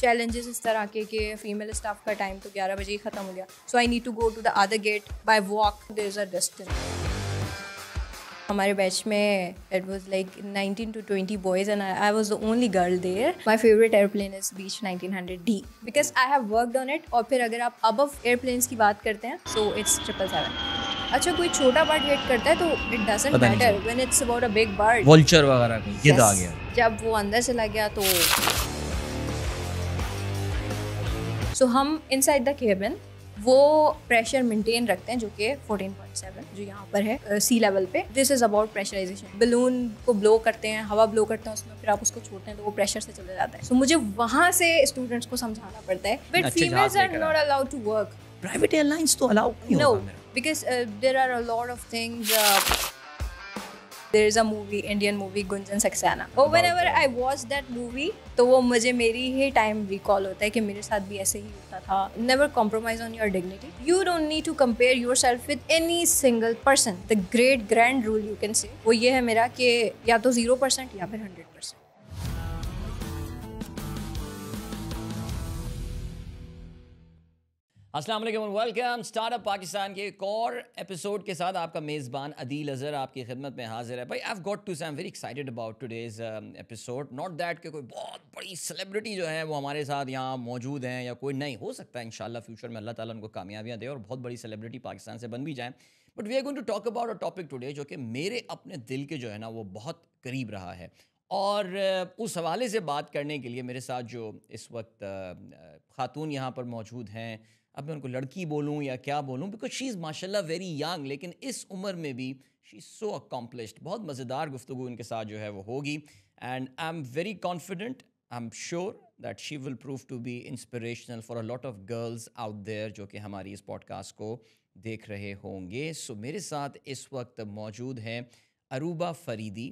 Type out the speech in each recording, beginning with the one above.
challenges इस तरह के कि female staff का time तो 11 बजे ही ख़त्म हो गया. So I need to go to the other gate by walk. There is a distance. हमारे बैच में it was like 19 to 20 boys and I was the only girl there. My favorite airplane is Beech 1900D because I have worked on it. और फिर अगर आप above airplanes की बात करते हैं so it's 777. अच्छा कोई छोटा बर्ड वेट करता है तो it doesn't matter when it's about a big bird. Vulture वगैरह कोई गिद्ध आ गया. जब वो अंदर चला गया तो so हम inside the cabin वो प्रेशर मेंटेन रखते हैं जो कि 14.7 जो यहाँ पर है सी लेवल पे. This is about pressurisation. Balloon को ब्लो करते हैं, हवा ब्लो करते हैं उसमें, फिर आप उसको छोड़ते हैं तो वो प्रेशर से चला जाता है. सो मुझे वहाँ से स्टूडेंट्स को समझाना पड़ता है but females are not allowed to work. Private airlines तो अलाउ नहीं होगा. No because there are a lot of things. There is a movie, Indian movie, Gunjan Saxena. Oh, whenever I watch that movie, तो वो मुझे मेरी ही time recall होता है कि मेरे साथ भी ऐसे ही होता था. Never compromise on your dignity. You don't need to compare yourself with any single person. The great grand rule you can say वो ये है मेरा कि या तो 0% या फिर 100%. अस्सलाम वालेकुम एंड वेलकम स्टार्टअप पाकिस्तान के एक और एपिसोड के साथ आपका मेज़बान अदील अज़हर आपकी खिदमत में हाजिर है. भाई आई हैव गॉट टू से आई am very excited about today's episode. Not that कि कोई बहुत बड़ी सेलिब्रिटी जो है वो हमारे साथ यहाँ मौजूद हैं या कोई नहीं. हो सकता है इंशाल्लाह फ्यूचर में अल्लाह ताला उनको कामयाबियाँ दे और बहुत बड़ी सेलिब्रिटी पाकिस्तान से बन भी जाएँ. But we are going to talk about a topic today जो कि मेरे अपने दिल के जो है ना वो बहुत करीब रहा है. और उस हवाले से बात करने के लिए मेरे साथ जो इस वक्त खातून यहाँ पर मौजूद हैं, अब मैं उनको लड़की बोलूँ या क्या बोलूँ, बिकॉज शी इज़ माशाल्लाह वेरी यंग, लेकिन इस उम्र में भी शी इज़ सो अकम्पलिश्ड. बहुत मज़ेदार गुफ्तगू उनके साथ जो है वो होगी. And I am very confident, I am sure that she will prove to be inspirational for a lot of girls out there जो कि हमारी इस पॉडकास्ट को देख रहे होंगे. सो मेरे साथ इस वक्त मौजूद हैं Aruba Faridi,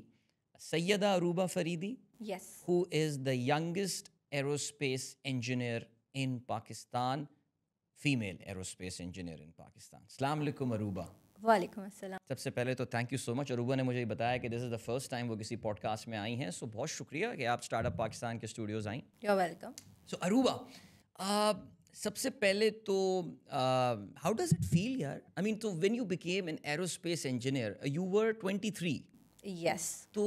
Syeda Aruba Faridi, Yes. who is the youngest aerospace engineer in Pakistan. Female aerospace engineer in Pakistan. अस्सलाम वालेकुम अरूबा. वालेकुम अस्सलाम. सबसे पहले तो thank you so much. Aruba ने मुझे बताया कि this is the first time वो किसी पॉडकास्ट में आई हैं. सो बहुत शुक्रिया कि आप स्टार्टअप पाकिस्तान के स्टूडियोज़ आई. You are welcome. So Aruba, सबसे पहले तो हाउ डज इट फील यार? आई मीन तो when you became an aerospace engineer you were 23. Yes. तो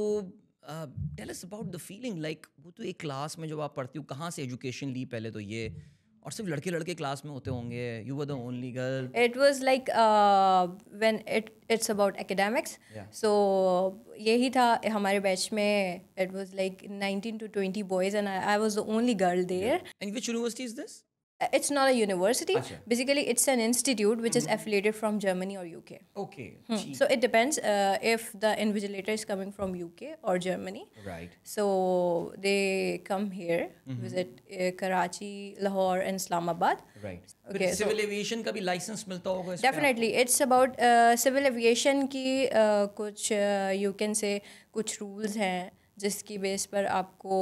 tell us about the feeling. Like वो तो एक क्लास में जब आप पढ़ती हो, कहाँ से एजुकेशन ली पहले तो ये, और सिर्फ लड़के लड़के क्लास में होते होंगे, you were the only girl. It was like when it's about academics. Yeah. So यही था हमारे बैच में. It was like 19 to 20 boys and I was the only girl there. And which university is this? It's not a university. Achha. Basically, it's an institute which is affiliated from Germany or UK. Okay. So it depends if the invigilator is coming from UK or Germany. Right. So they come here, visit Karachi, Lahore and Islamabad. Right. Okay, फिर civil aviation का भी license मिलता होगा इसमें? Definitely it's about civil aviation की कुछ you can से कुछ रूल्स हैं जिसकी बेस पर आपको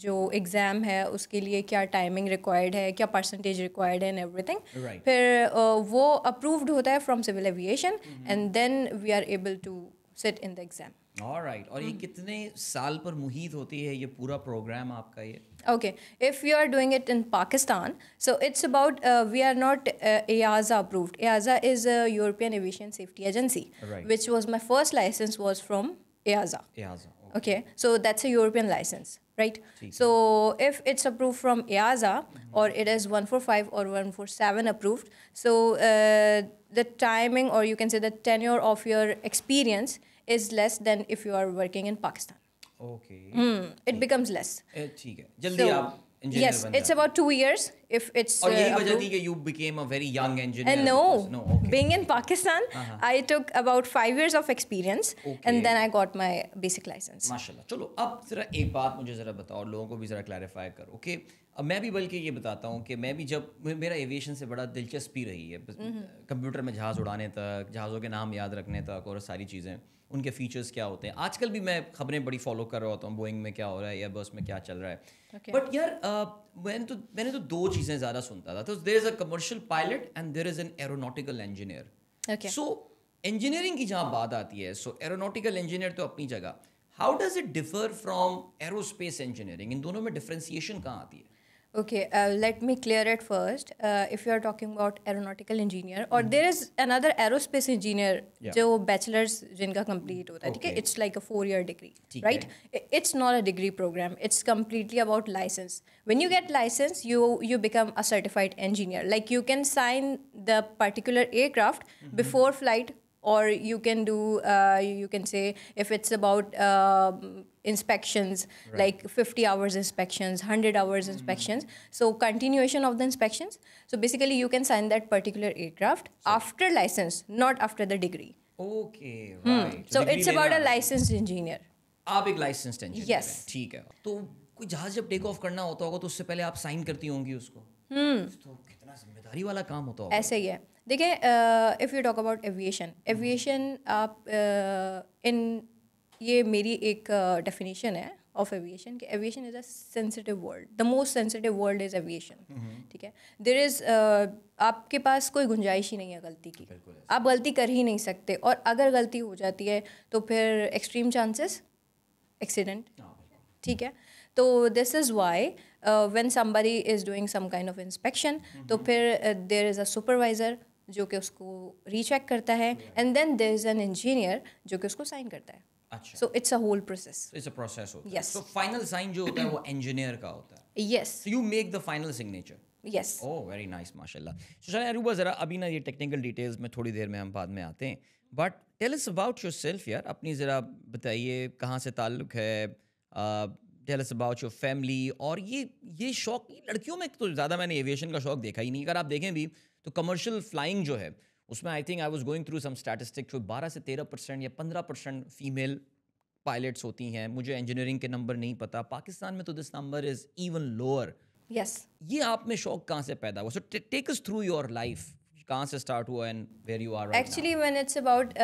जो एग्ज़ाम है उसके लिए क्या टाइमिंग रिक्वायर्ड है, क्या परसेंटेज रिक्वायर्ड है एंड एवरीथिंग. Right. फिर वो अप्रूव्ड होता है from civil aviation and then we are able to sit in the exam. Alright. और ये कितने साल पर मुहित होती है ये पूरा प्रोग्राम आपका ये? Okay, if you are doing it in Pakistan, so it's about we are not EASA approved. EASA is a European Aviation Safety Agency, Right. which was my first license was from EASA. EASA. Okay, so that's a European license, right? So if it's approved from EASA or it is 145 or 147 approved, so the timing or you can say the tenure of your experience is less than if you are working in Pakistan. Okay. It becomes less. ठीक है. जल्दी आप engineer Yes, बन it's जाते. about 2 years if it's और यही वजह approved. थी कि you became a very young engineer. And no, because- no. Okay. being in Pakistan, I took about 5 years of experience Okay. and then I got my basic license. माशाल्लाह. चलो अब ज़रा एक बात मुझे ज़रा बताओ, लोगों को भी ज़रा क्लैरिफाई करो. ओके, अब मैं भी बल्कि ये बताता हूँ कि मैं भी जब मेरा एविएशन से बड़ा दिलचस्पी रही है, कंप्यूटर में जहाज़ उड़ाने तक, जहाज़ों के नाम याद रखने तक और सारी चीज़ें, उनके फीचर्स क्या होते हैं. आजकल भी मैं खबरें बड़ी फॉलो कर रहा होता हूँ, बोइंग में क्या हो रहा है, एयरबस में क्या चल रहा है. Okay. बट यार मैंने तो दो चीज़ें ज़्यादा सुनता था. तो there is a commercial pilot and there is an aeronautical engineer. Okay. So engineering की जहाँ बात आती है, सो एरोनॉटिकल इंजीनियर तो अपनी जगह, how does it differ from aerospace engineering? इन दोनों में डिफरेंशिएशन कहाँ आती है? Okay, let me clear it first. If you are talking about aeronautical engineer, or there is another aerospace engineer, Yeah. जो bachelor's जिनका complete होता है, ठीक है? Okay. It's like a 4-year degree, ठीक right? It's not a degree program. It's completely about license. When you get license, you become a certified engineer. Like you can sign the particular aircraft before flight, or you can do you can say if it's about inspections, like 50 hours inspections, 100 hours inspections, so continuation of the inspections. So basically you can sign that particular aircraft after license, not after the degree. Okay, right. So it's about a licensed engineer. आप एक licensed engineer Yes. हैं, ठीक है। तो कोई जहाज जब take off करना होता होगा तो उससे पहले आप साइन करती होंगी उसको। तो कितना जिम्मेदारी वाला काम होता होगा। ऐसे ही है। देखिए, if you talk about aviation आप इन ये मेरी एक डेफिनेशन है ऑफ एविएशन कि aviation is a sensitive world, the most sensitive world is aviation, ठीक है। देयर इज़ आपके पास कोई गुंजाइश ही नहीं है गलती की, आप गलती कर ही नहीं सकते, और अगर गलती हो जाती है तो फिर एक्सट्रीम चांसेस एक्सीडेंट, ठीक है। तो this is why when somebody is doing some kind of inspection, तो फिर देयर इज़ अ सुपरवाइज़र जो कि उसको रीचेक करता है, and then there is an engineer जो कि उसको साइन करता है। अच्छा, so it's a whole process. It's a process होता है। Yes. तो फाइनल साइन जो होता है वो इंजीनियर का होता है। Yes, So you make the final signature. Yes. Oh, very nice, माशाल्लाह। सो चलिए अरूबा, ज़रा अभी ना ये टेक्निकल डिटेल्स में थोड़ी देर में हम बाद में आते हैं, but tell us about yourself यार, अपनी ज़रा बताइए कहाँ से ताल्लुक़ है, tell us about your family, और ये शौक लड़कियों में तो ज़्यादा मैंने एविएशन का शौक देखा ही नहीं। अगर आप देखें भी तो कमर्शियल फ्लाइंग जो है उसमें I think I was going through some statistics, 12 से 13% या 15% फीमेल पायलट्स होती हैं। मुझे इंजीनियरिंग के नंबर नहीं पता, पाकिस्तान में तो this number is even lower. Yes, ये आप में शौक कहाँ से पैदा हुआ? So take us through your life, कहाँ से स्टार्ट हुआ and where you are right now? Actually when it's about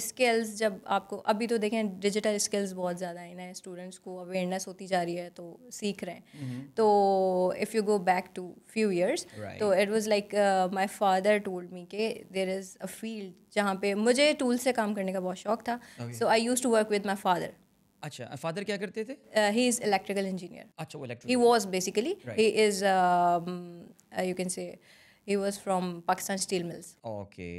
skills, जब आपको अभी तो देखें डिजिटल स्किल्स बहुत ज़्यादा है, नए स्टूडेंट्स को अवेयरनेस होती जा रही है तो सीख रहे हैं। तो if you go back to few years, तो it was like my father told me कि देयर इज़ अ फील्ड जहाँ पे मुझे टूल से काम करने का बहुत शौक था। So I used to work with my father. अच्छा, फादर क्या करते थे? He is electrical engineer. अच्छा, वो He electric. was basically. He is, you can say, he was from Pakistan Steel Mills. Okay,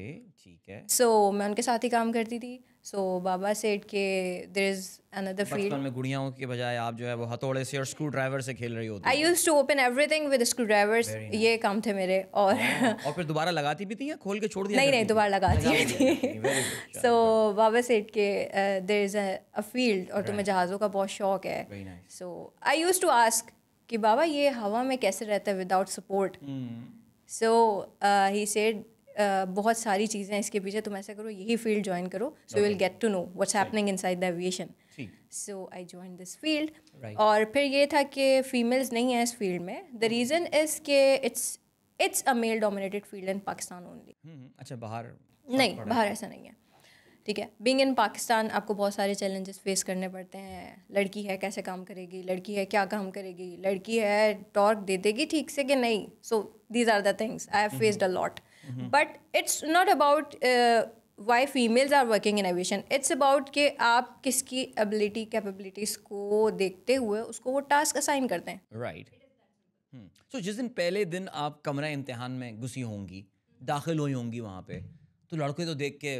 ठीक है। So मैं उनके साथ ही काम करती थी। So बाबा said कि there is another field. बचपन में गुड़ियाओं के बजाय आप जो है वो हथौड़े से और स्क्रू ड्राइवर से खेल रही होती I used to open everything with screwdrivers. ये काम थे मेरे। और और फिर दोबारा लगाती भी थी या खोल के छोड़ दिया? नहीं, दोबारा लगाती थी। Very good. So बाबा said कि there is a field और तुम्हें जहाज़ों का बहुत शौक है। Very nice. So I used to ask कि बाबा ये हवा में कैसे रहता है without support? So he said बहुत सारी चीज़ें हैं इसके पीछे, तुम ऐसा करो यही फील्ड ज्वाइन करो, so you will get to know what's happening inside the aviation. So I join this field. और फिर ये था कि फीमेल्स नहीं है इस फील्ड में। द रीज़न इज़ कि it's a male dominated field in Pakistan only. अच्छा, बाहर नहीं, बाहर ऐसा नहीं है, ठीक है। बीइंग इन पाकिस्तान आपको बहुत सारे चैलेंजेस फेस करने पड़ते हैं। लड़की है कैसे काम करेगी, लड़की है क्या काम करेगी, लड़की है टॉर्क दे देगी ठीक से कि नहीं। So these are the things I have faced a lot, but it's not about why females are working in aviation. It's about कि आप किसकी एबिलिटी कैपेबिलिटीज़ को देखते हुए उसको वो टास्क असाइन करते हैं। राइट। सो जिस दिन पहले दिन आप कमरा इम्तिहान में घुसी होंगी, दाखिल हुई होंगी वहाँ पे, तो लड़के तो देख के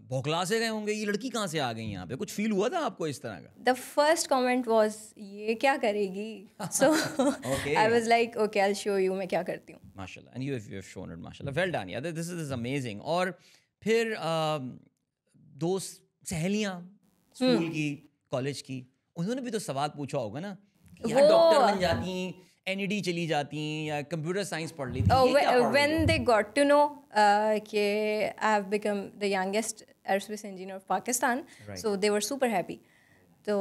भौखला से गए होंगे, ये लड़की कहाँ से आ गई यहाँ पे? कुछ फील हुआ था आपको इस तरह का? द फर्स्ट कॉमेंट वॉज ये क्या करेगी? So I was like okay I will show you मैं क्या करती हूँ। माशाल्लाह, and you have shown it, माशाल्लाह, वेल डन यार, दिस इज अमेजिंग। और फिर दोस्त सहेलियाँ स्कूल की, कॉलेज की, उन्होंने भी तो सवाल पूछा होगा ना कि यार डॉक्टर बन जाती, एनईडी चली जाती या कंप्यूटर साइंस पढ़ लेती? When they got to know कि I have become the youngest aerospace engineer of Pakistan, so they were super happy. So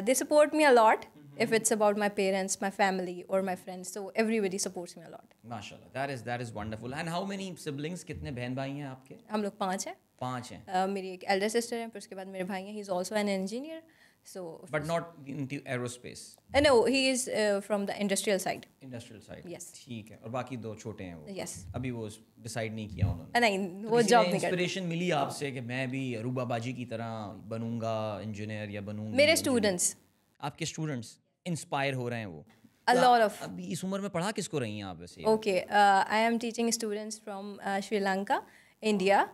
they support me a lot. If it's about my parents, my family, or my friends, so everybody supports me a lot. माशाल्लाह, that is wonderful. And how many siblings? कितने बहन भाई हैं आपके? हम लोग 5 हैं। 5 हैं। मेरी एक elder sister है, फिर उसके बाद मेरे भाई हैं. He's also an engineer. So, but not into aerospace, no, he is from the industrial side. Industrial side. Yes. ठीक है. और बाकी 2 छोटे हैं वो. Yes. अभी वो डिसाइड नहीं किया उन्होंने. नहीं, तो वो किसी जॉब ने नहीं करते. इंस्पिरेशन मिली आपसे कि मैं भी अरूबा बाजी की तरह बनूंगा इंजीनियर या बनूंगी? मेरे स्टूडेंट्स, आपके स्टूडेंट्स इंस्पायर हो रहे हैं वो? a तो lot of. अभी इस उम्र में पढ़ा किसको रही हैं आप वैसे? Okay, I am teaching students from Sri Lanka, India,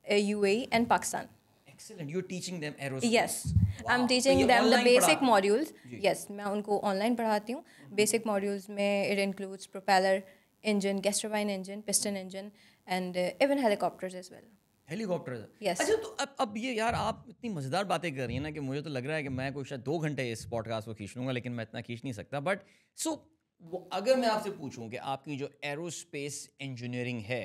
UAE, and Pakistan. Excellent. You're teaching them aerospace. Yes, Wow. I'm तो teaching ये them the online basic पढ़ाते हैं? modules. जी. Yes, मैं उनको ऑनलाइन पढ़ाती हूँ. Basic modules में it includes propeller engine, gas turbine engine, piston engine, and even helicopters as well. Helicopter. Yes. अच्छा, तो अब ये यार आप इतनी मज़ेदार बातें कर रही हैं ना कि मुझे तो लग रहा है कि मैं कोई शायद 2 घंटे इस पॉडकास्ट को खींच लूँगा, लेकिन मैं इतना खींच नहीं सकता. बट सो अगर मैं आपसे पूछूं कि आपकी जो एरोस्पेस इंजीनियरिंग है,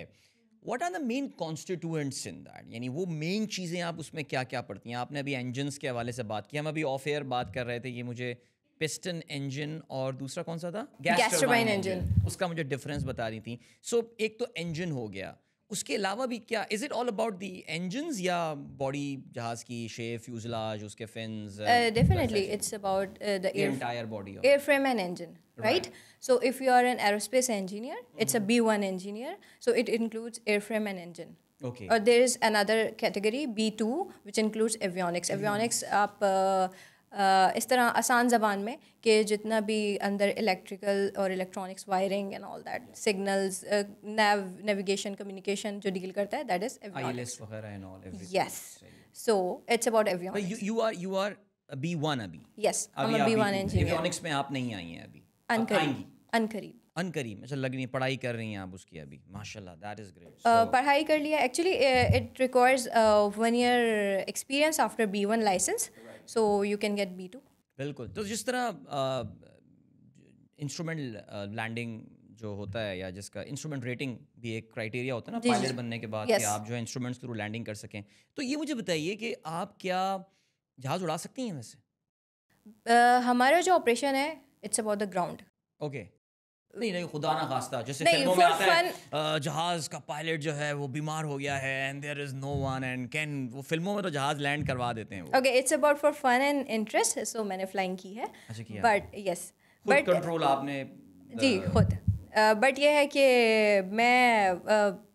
what are the main constituents in that, यानी वो मेन चीज़ें आप उसमें क्या क्या पढ़ती हैं? आपने अभी इंजन्स के हवाले से बात की, हम अभी ऑफ एयर बात कर रहे थे कि मुझे पिस्टन इंजन और दूसरा कौन सा था? Gas turbine engine. उसका मुझे डिफरेंस बता रही थी. सो एक तो इंजन हो गया, उसके अलावा भी क्या, is it all about the engines या बॉडी जहाज की शेप, फ्यूजलाज, उसके fins? Definitely, it's about the entire body. airframe and engine, right? So if you are an aerospace engineer, it's a B1 engineer, so it includes airframe and engine. Okay. Or there is another category B2 which includes avionics. Avionics आप इस तरह आसान ज़बान में कि जितना भी अंदर इलेक्ट्रिकल और electronics wiring and all that signals navigation communication जो डील करता है दैट इज ILS वगैरह and all everything. Yes so it's about avionics. You are B1 अभी. Yes I am a B1 engineer. Avionics में आप नहीं आई हैं अभी. अनकरीब अनकरीब. अच्छा, लग रही है पढ़ाई कर रही हैं आप उसकी अभी. माशाल्लाह, दैट इज ग्रेट. पढ़ाई कर लिया. Actually it requires 1 year experience after B1 license, so you can get B2. बिल्कुल. तो जिस तरह इंस्ट्रूमेंट लैंडिंग जो होता है, या जिसका इंस्ट्रूमेंट रेटिंग भी एक क्राइटेरिया होता है ना पायलट बनने के बाद, कि आप जो है इंस्ट्रूमेंट्स थ्रू लैंडिंग कर सकें, तो ये मुझे बताइए कि आप क्या जहाज़ उड़ा सकती हैं वैसे? हमारा जो ऑपरेशन है it's about the ground. Okay. नहीं, खुदा ना खास्ता, जैसे नहीं, फिल्मों में for आता है जहाज का पायलट जो है वो बीमार हो गया है and there is no one and can, वो फिल्मों में तो जहाज लैंड करवा देते हैं वो. Okay, it's about for fun and interest, so मैंने फ्लाइंग की है. अच्छा, किया. बट यस, खुद बट कंट्रोल आपने? जी खुद. बट ये है कि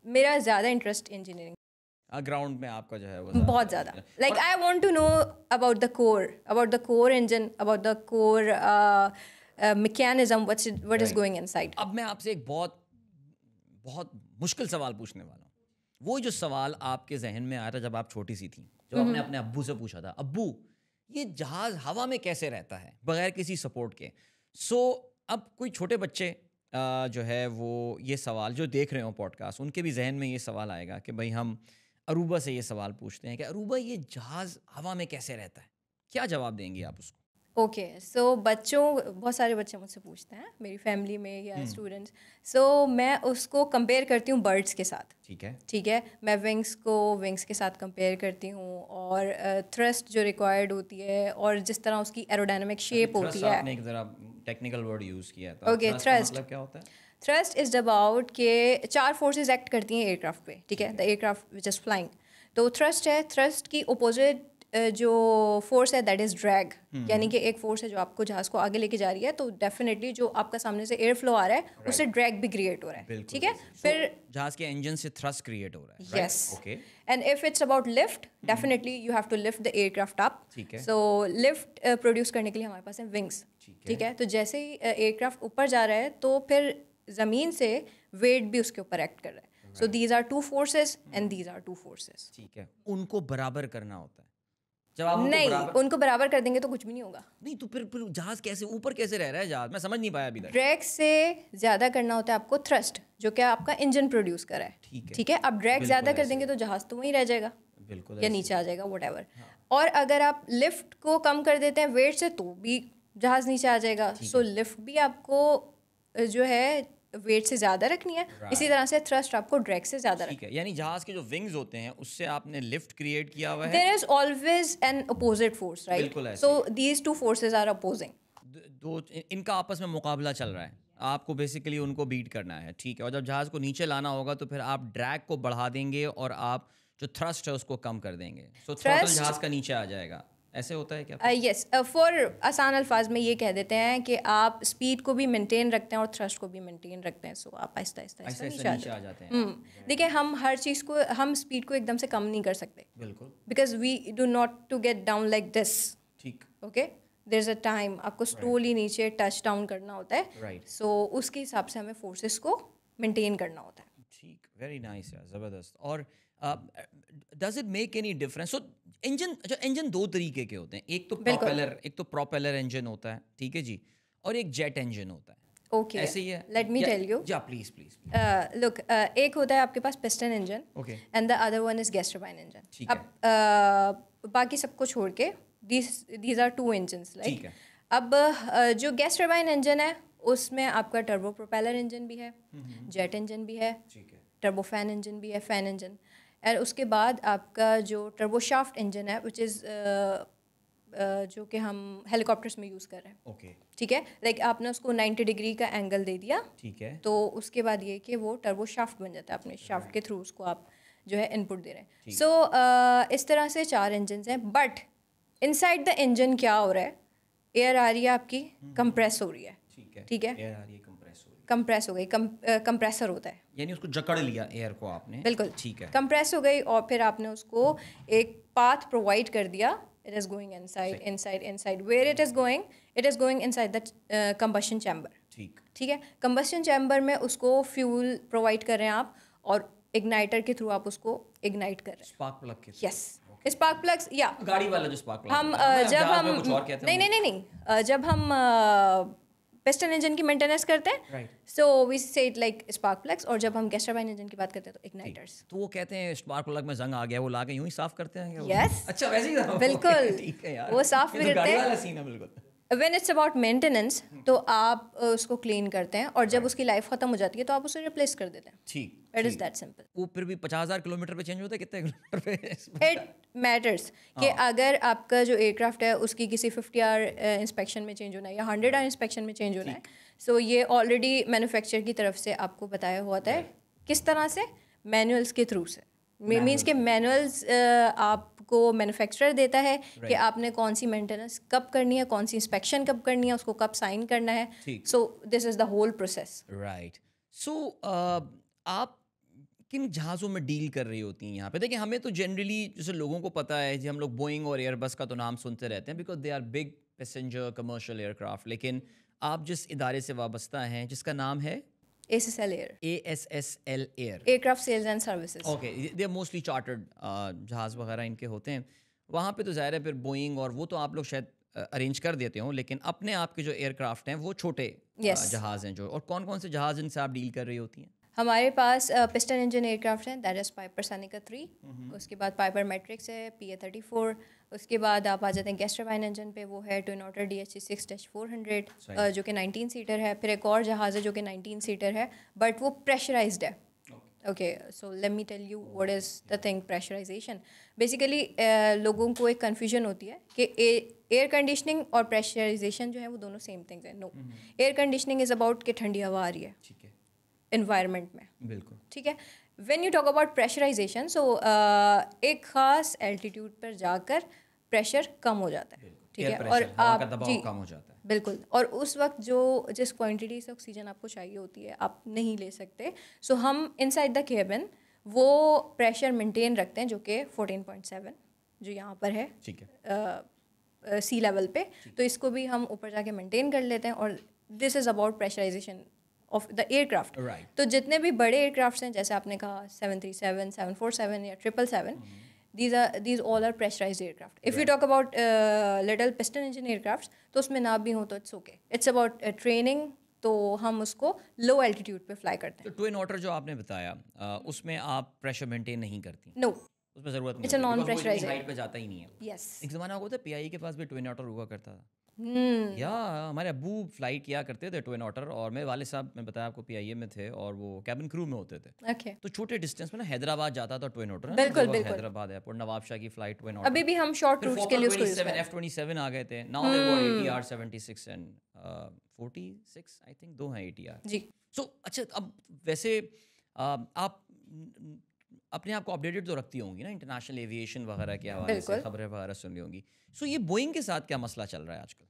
मेरा ज़्यादा इंटरेस्ट इंजीनियरिंग ग्राउंड में आपका जो है वो बहुत ज़्यादा. Like I want to know about the core engine, about the core mechanism, what is going inside. अब मैं आपसे एक बहुत बहुत मुश्किल सवाल पूछने वाला हूँ. वो जो सवाल आपके जहन में आया था जब आप छोटी सी थी, जब आपने अपने अब्बू से पूछा था, अब्बू ये जहाज हवा में कैसे रहता है बगैर किसी सपोर्ट के? सो अब कोई छोटे बच्चे जो है वो ये सवाल जो देख रहे हो पॉडकास्ट, उनके भी जहन में ये सवाल आएगा कि भाई हम अरूबा से ये सवाल पूछते हैं कि अरूबा ये जहाज हवा में कैसे रहता है. क्या जवाब देंगे आप उसको? ओके, सो बहुत सारे बच्चे मुझसे पूछते हैं मेरी फैमिली में या स्टूडेंट्स. सो मैं उसको कंपेयर करती हूँ बर्ड्स के साथ. ठीक है, मैं विंग्स के साथ कंपेयर करती हूँ, और थ्रस्ट जो रिक्वायर्ड होती है और जिस तरह उसकी एरोडायनामिक शेप होती है. आपने एक जरा टेक्निकल वर्ड यूज़ किया है. ओके, थ्रस्ट मतलब क्या होता है? थ्रस्ट इज अबाउट के 4 फोर्सेस एक्ट करती हैं एयरक्राफ्ट पे. ठीक है, the aircraft which is flying. तो थ्रस्ट है, थ्रस्ट की अपोजिट जो फोर्स है दैट इज ड्रैग. यानी कि एक फोर्स है जो आपको जहाज को आगे लेके जा रही है, तो डेफिनेटली जो आपका सामने से एयर फ्लो आ रहा है उससे ड्रैग भी क्रिएट हो रहा है. ठीक है, फिर जहाज के इंजन से थ्रस्ट क्रिएट हो रहा है. Yes. And if it's about lift, definitely you have to lift the aircraft up. So lift produce करने के लिए हमारे पास है विंग्स. ठीक है, तो जैसे ही एयरक्राफ्ट ऊपर जा रहा है तो फिर ज़मीन से वेट भी उसके ऊपर एक्ट कर रहा है. So these are 2 forces and these are 2 forces. ठीक है, उनको बराबर करना होता है. जब आप उनको बराबर कर देंगे तो कुछ भी नहीं होगा. नहीं, तो फिर जहाज कैसे ऊपर कैसे रह रहा है जहाज? मैं समझ नहीं पाया अभी तक. ड्रैग से ज्यादा करना होता है आपको थ्रस्ट, जो कि आपका इंजन प्रोड्यूस कर रहा है. ठीक है, अब ड्रैग ज्यादा कर देंगे तो जहाज तो वहीं रह जाएगा. बिल्कुल. या नीचे आ जाएगा, व्हाटएवर. और अगर आप लिफ्ट को कम कर देते हैं वेट से, तो भी जहाज नीचे आ जाएगा. सो लिफ्ट भी आपको जो है वेट से ज़्यादा रखनी है. इसी तरह से थ्रस्ट आपको ड्रैग से ज़्यादा रखनी है. यानी जहाज के जो विंग्स होते हैं उससे आपने लिफ्ट क्रिएट किया हुआ है. There is always an opposite force, right? So these 2 forces are opposing. दो इनका आपस में मुकाबला चल रहा है, आपको बेसिकली उनको बीट करना है. ठीक है, और जब जहाज को नीचे लाना होगा तो फिर आप ड्रैग को बढ़ा देंगे और आप जो थ्रस्ट है उसको कम कर देंगे. सो थ्रॉटल जहाज का नीचे आ जाएगा ऐसे होता है क्या? यस, फॉर आसान अल्फाज में ये कह देते हैं कि आप स्पीड को भी मेंटेन रखते हैं और थ्रस्ट को भी मेंटेन रखते हैं, सो आप आहिस्ता आहिस्ता ऐसे नीचे नीचे आ जाते हैं। देखिए, हम हर चीज़ को, हम स्पीड को एकदम से कम नहीं कर सकते, बिल्कुल because we do not to get down like this, ठीक। Okay, there is a time, आपको स्लोली नीचे टच डाउन करना होता है, राइट। सो उसके हिसाब से हमें फोर्सेस को मेंटेन करना होता है। ठीक, वेरी नाइस यार, ज़बरदस्त। और does it make any difference? So engine, अच्छा इंजन दो तरीके के होते हैं, बिल्कुल। एक तो प्रोपेलर इंजन होता है, ठीक है जी, और एक जेट इंजन होता है। ओके, ऐसे ही है? Let me tell you. या प्लीज प्लीज। लुक, एक होता है आपके पास piston engine, okay. And the other one is gas turbine engine. ठीक है। अब बाकी सबको छोड़ के दीज आर टू इंजन्स, ठीक लाइक। है। अब जो गैस टरबाइन इंजन है उसमें आपका टर्बो प्रोपेलर इंजन भी है, जेट इंजन भी है, ठीक है। टर्बोफैन इंजन भी है, फैन इंजन, और उसके बाद आपका जो टर्बोशाफ्ट इंजन है, विच इज़ जो कि हम हेलीकॉप्टर्स में यूज़ कर रहे हैं, ओके। ठीक है। लाइक आपने उसको 90 डिग्री का एंगल दे दिया, ठीक है। तो उसके बाद ये कि वो टर्बो शाफ्ट बन जाता है, अपने शाफ्ट के थ्रू उसको आप जो है इनपुट दे रहे हैं। सो इस तरह से 4 इंजन हैं, बट इनसाइड द इंजन क्या हो रहा है? एयर आ रही है आपकी, कंप्रेस हो रही है, ठीक है। ठीक है, एयर आ रही है, कंप्रेस हो रही है, कंप्रेस हो गई, कंप्रेसर होता है, यानी उसको जकड़ लिया एयर को आपने। बिल्कुल, ठीक है। कंप्रेस हो गई, और फिर आपने उसको एक पाथ प्रोवाइड कर दिया, it is going inside inside inside, where it is going inside the combustion chamber, ठीक। ठीक है। कंबशन चैम्बर में उसको फ्यूल प्रोवाइड कर रहे हैं आप, और इग्नाइटर के थ्रू आप उसको इग्नाइट कर रहे हैं। स्पार्क प्लग के। यस, स्पार्क प्लग्स, या गाड़ी वाला जो स्पार्क प्लग हम होता है, जब जहाज हम में कुछ और कहते हैं। नहीं, जब हम पिस्टन इंजन की मेंटेनेंस करते हैं, राइट। सो वी से इट लाइक स्पार्क प्लग्स, और जब हम गैस टरबाइन इंजन की बात करते हैं तो इग्नाइटर्स। तो वो कहते हैं स्पार्क प्लग में जंग आ गया, वो लाके यूं ही साफ करते हैं क्या वो? Yes. अच्छा, वैसे ही था? बिल्कुल। ठीक है यार, वो साफ ये भी तो करते गाड़ी हैं। वाला सीन है बिल्कुल। व्हेन इट्स अबाउट मेंटेनेंस, तो आप उसको क्लीन करते हैं, और जब उसकी लाइफ खत्म हो जाती है तो आप उसे रिप्लेस कर देते हैं। ठीक। It is that simple. वो फिर भी 50,000 किलोमीटर पे चेंज होता है, कितने किलोमीटर पे? इट मैटर्स कि अगर आपका जो एयरक्राफ्ट है उसकी किसी 50 आवर इंस्पेक्शन में चेंज होना है या 100 आवर इंस्पेक्शन में चेंज होना है, सो ये ऑलरेडी मैन्युफैक्चर की तरफ से आपको बताया हुआ होता है। किस तरह से? मैनुअल्स के थ्रू से। मीन्स के मैनुअल्स आपको मैन्युफैक्चरर देता है कि आपने कौन सी मेंटेनेंस कब करनी है, कौन सी इंस्पेक्शन कब करनी है, उसको कब साइन करना है। So this is the whole process. Right. So आप किन जहाज़ों में डील कर रही होती हैं यहाँ पे? देखिए, हमें तो जनरली जैसे लोगों को पता है कि हम लोग बोइंग और एयरबस का तो नाम सुनते रहते हैं, because they are big passenger commercial aircraft, लेकिन आप जिस इदारे से वाबस्ता हैं जिसका नाम है ASSL Air, ASSL Air, aircraft sales and services. Okay, they are mostly chartered जहाज़ वगैरह इनके होते हैं वहाँ पे। तो ज़ाहिर है फिर बोइंग और वो तो आप लोग शायद अरेंज कर देते हो, लेकिन अपने आप के जो एयरक्राफ्ट हैं वो छोटे जहाज़ हैं जो। और कौन कौन से जहाज़ इनसे आप डील कर रही होती हैं? हमारे पास पिस्टन इंजन एयरक्राफ्ट हैं, दैट इज़ पाइपर सैनिका 3, उसके बाद पाइपर मैट्रिक्स है, PA-34, उसके बाद आप आ जाते हैं गैस टरबाइन इंजन पे, वो है ट्विन ऑटर DHC-6-400 जो कि 19 सीटर है। फिर एक और जहाज़ है जो कि 19 सीटर है, बट वो प्रेशराइज्ड है। Okay, so let me tell you what is the thing pressurization. Basically लोगों को एक कन्फ्यूजन होती है कि एयर कंडीशनिंग और प्रेशराइजेशन जो है वो दोनों सेम थिंग्स हैं। No, air conditioning is about कि ठंडी हवा आ रही है, ठीक है, इन्वायरमेंट में, बिल्कुल, ठीक है। When you talk about pressurisation, so एक ख़ास एल्टीट्यूड पर जाकर प्रेशर कम हो जाता है, ठीक है, और आप दबाव कम हो जाता है, बिल्कुल, और उस वक्त जो जिस क्वांटिटी से ऑक्सीजन आपको चाहिए होती है आप नहीं ले सकते। सो हम इनसाइड द केबिन वो प्रेशर मेंटेन रखते हैं जो कि 14.7 जो यहाँ पर है, ठीक है, सी लेवल पे। तो इसको भी हम ऊपर जाके मेंटेन कर लेते हैं, और this is about pressurisation of the aircraft. तो जितने भी बड़े एयरक्राफ्ट हैं, जैसे आपने कहा 737, 747 या 777, these all are pressurized aircraft. If you talk about little piston engine aircraft, तो उसमें ना भी हो तो it's okay. It's about training, तो हम उसको लो एल्टीट्यूड पे फ्लाई करते हैं। तो ट्विन ऑटर जो आपने बताया उसमें आप प्रेशर मेंटेन नहीं करती? नो, उसमें ज़रूरत नहीं, it's a non pressurized, height पे जाता ही नहीं है। यस। एक ज़माना होता है PIE के पास भी ट्विन ऑटर हुआ करता था। या हमारे अब्बू फ्लाई किया करते थे ट्विन ऑटर, और मेरे वाले साहब, मैं बताया आपको, PIA में थे और वो कैबिन क्रू में होते थे। ओके, तो छोटे डिस्टेंस में ना हैदराबाद जाता था ट्विन ऑटर, बिल्कुल बिल्कुल, हैदराबाद एयरपोर्ट, नवाब शाह की फ्लाइट ट्विन ऑटर। अभी भी हम शॉर्ट रूट्स के लिए उसको यूज करते हैं। F-27 आ गए थे, now they got ATR 76 and 46 I think, 2 हैं ATR जी। सो अच्छा, अब वैसे आप अपने आप को अपडेटेड तो रखती होंगी ना इंटरनेशनल एविएशन वगैरह के हवाले से, खबरें वगैरह सुन रही होंगी. सो ये बोइंग के साथ क्या मसला चल रहा है आजकल?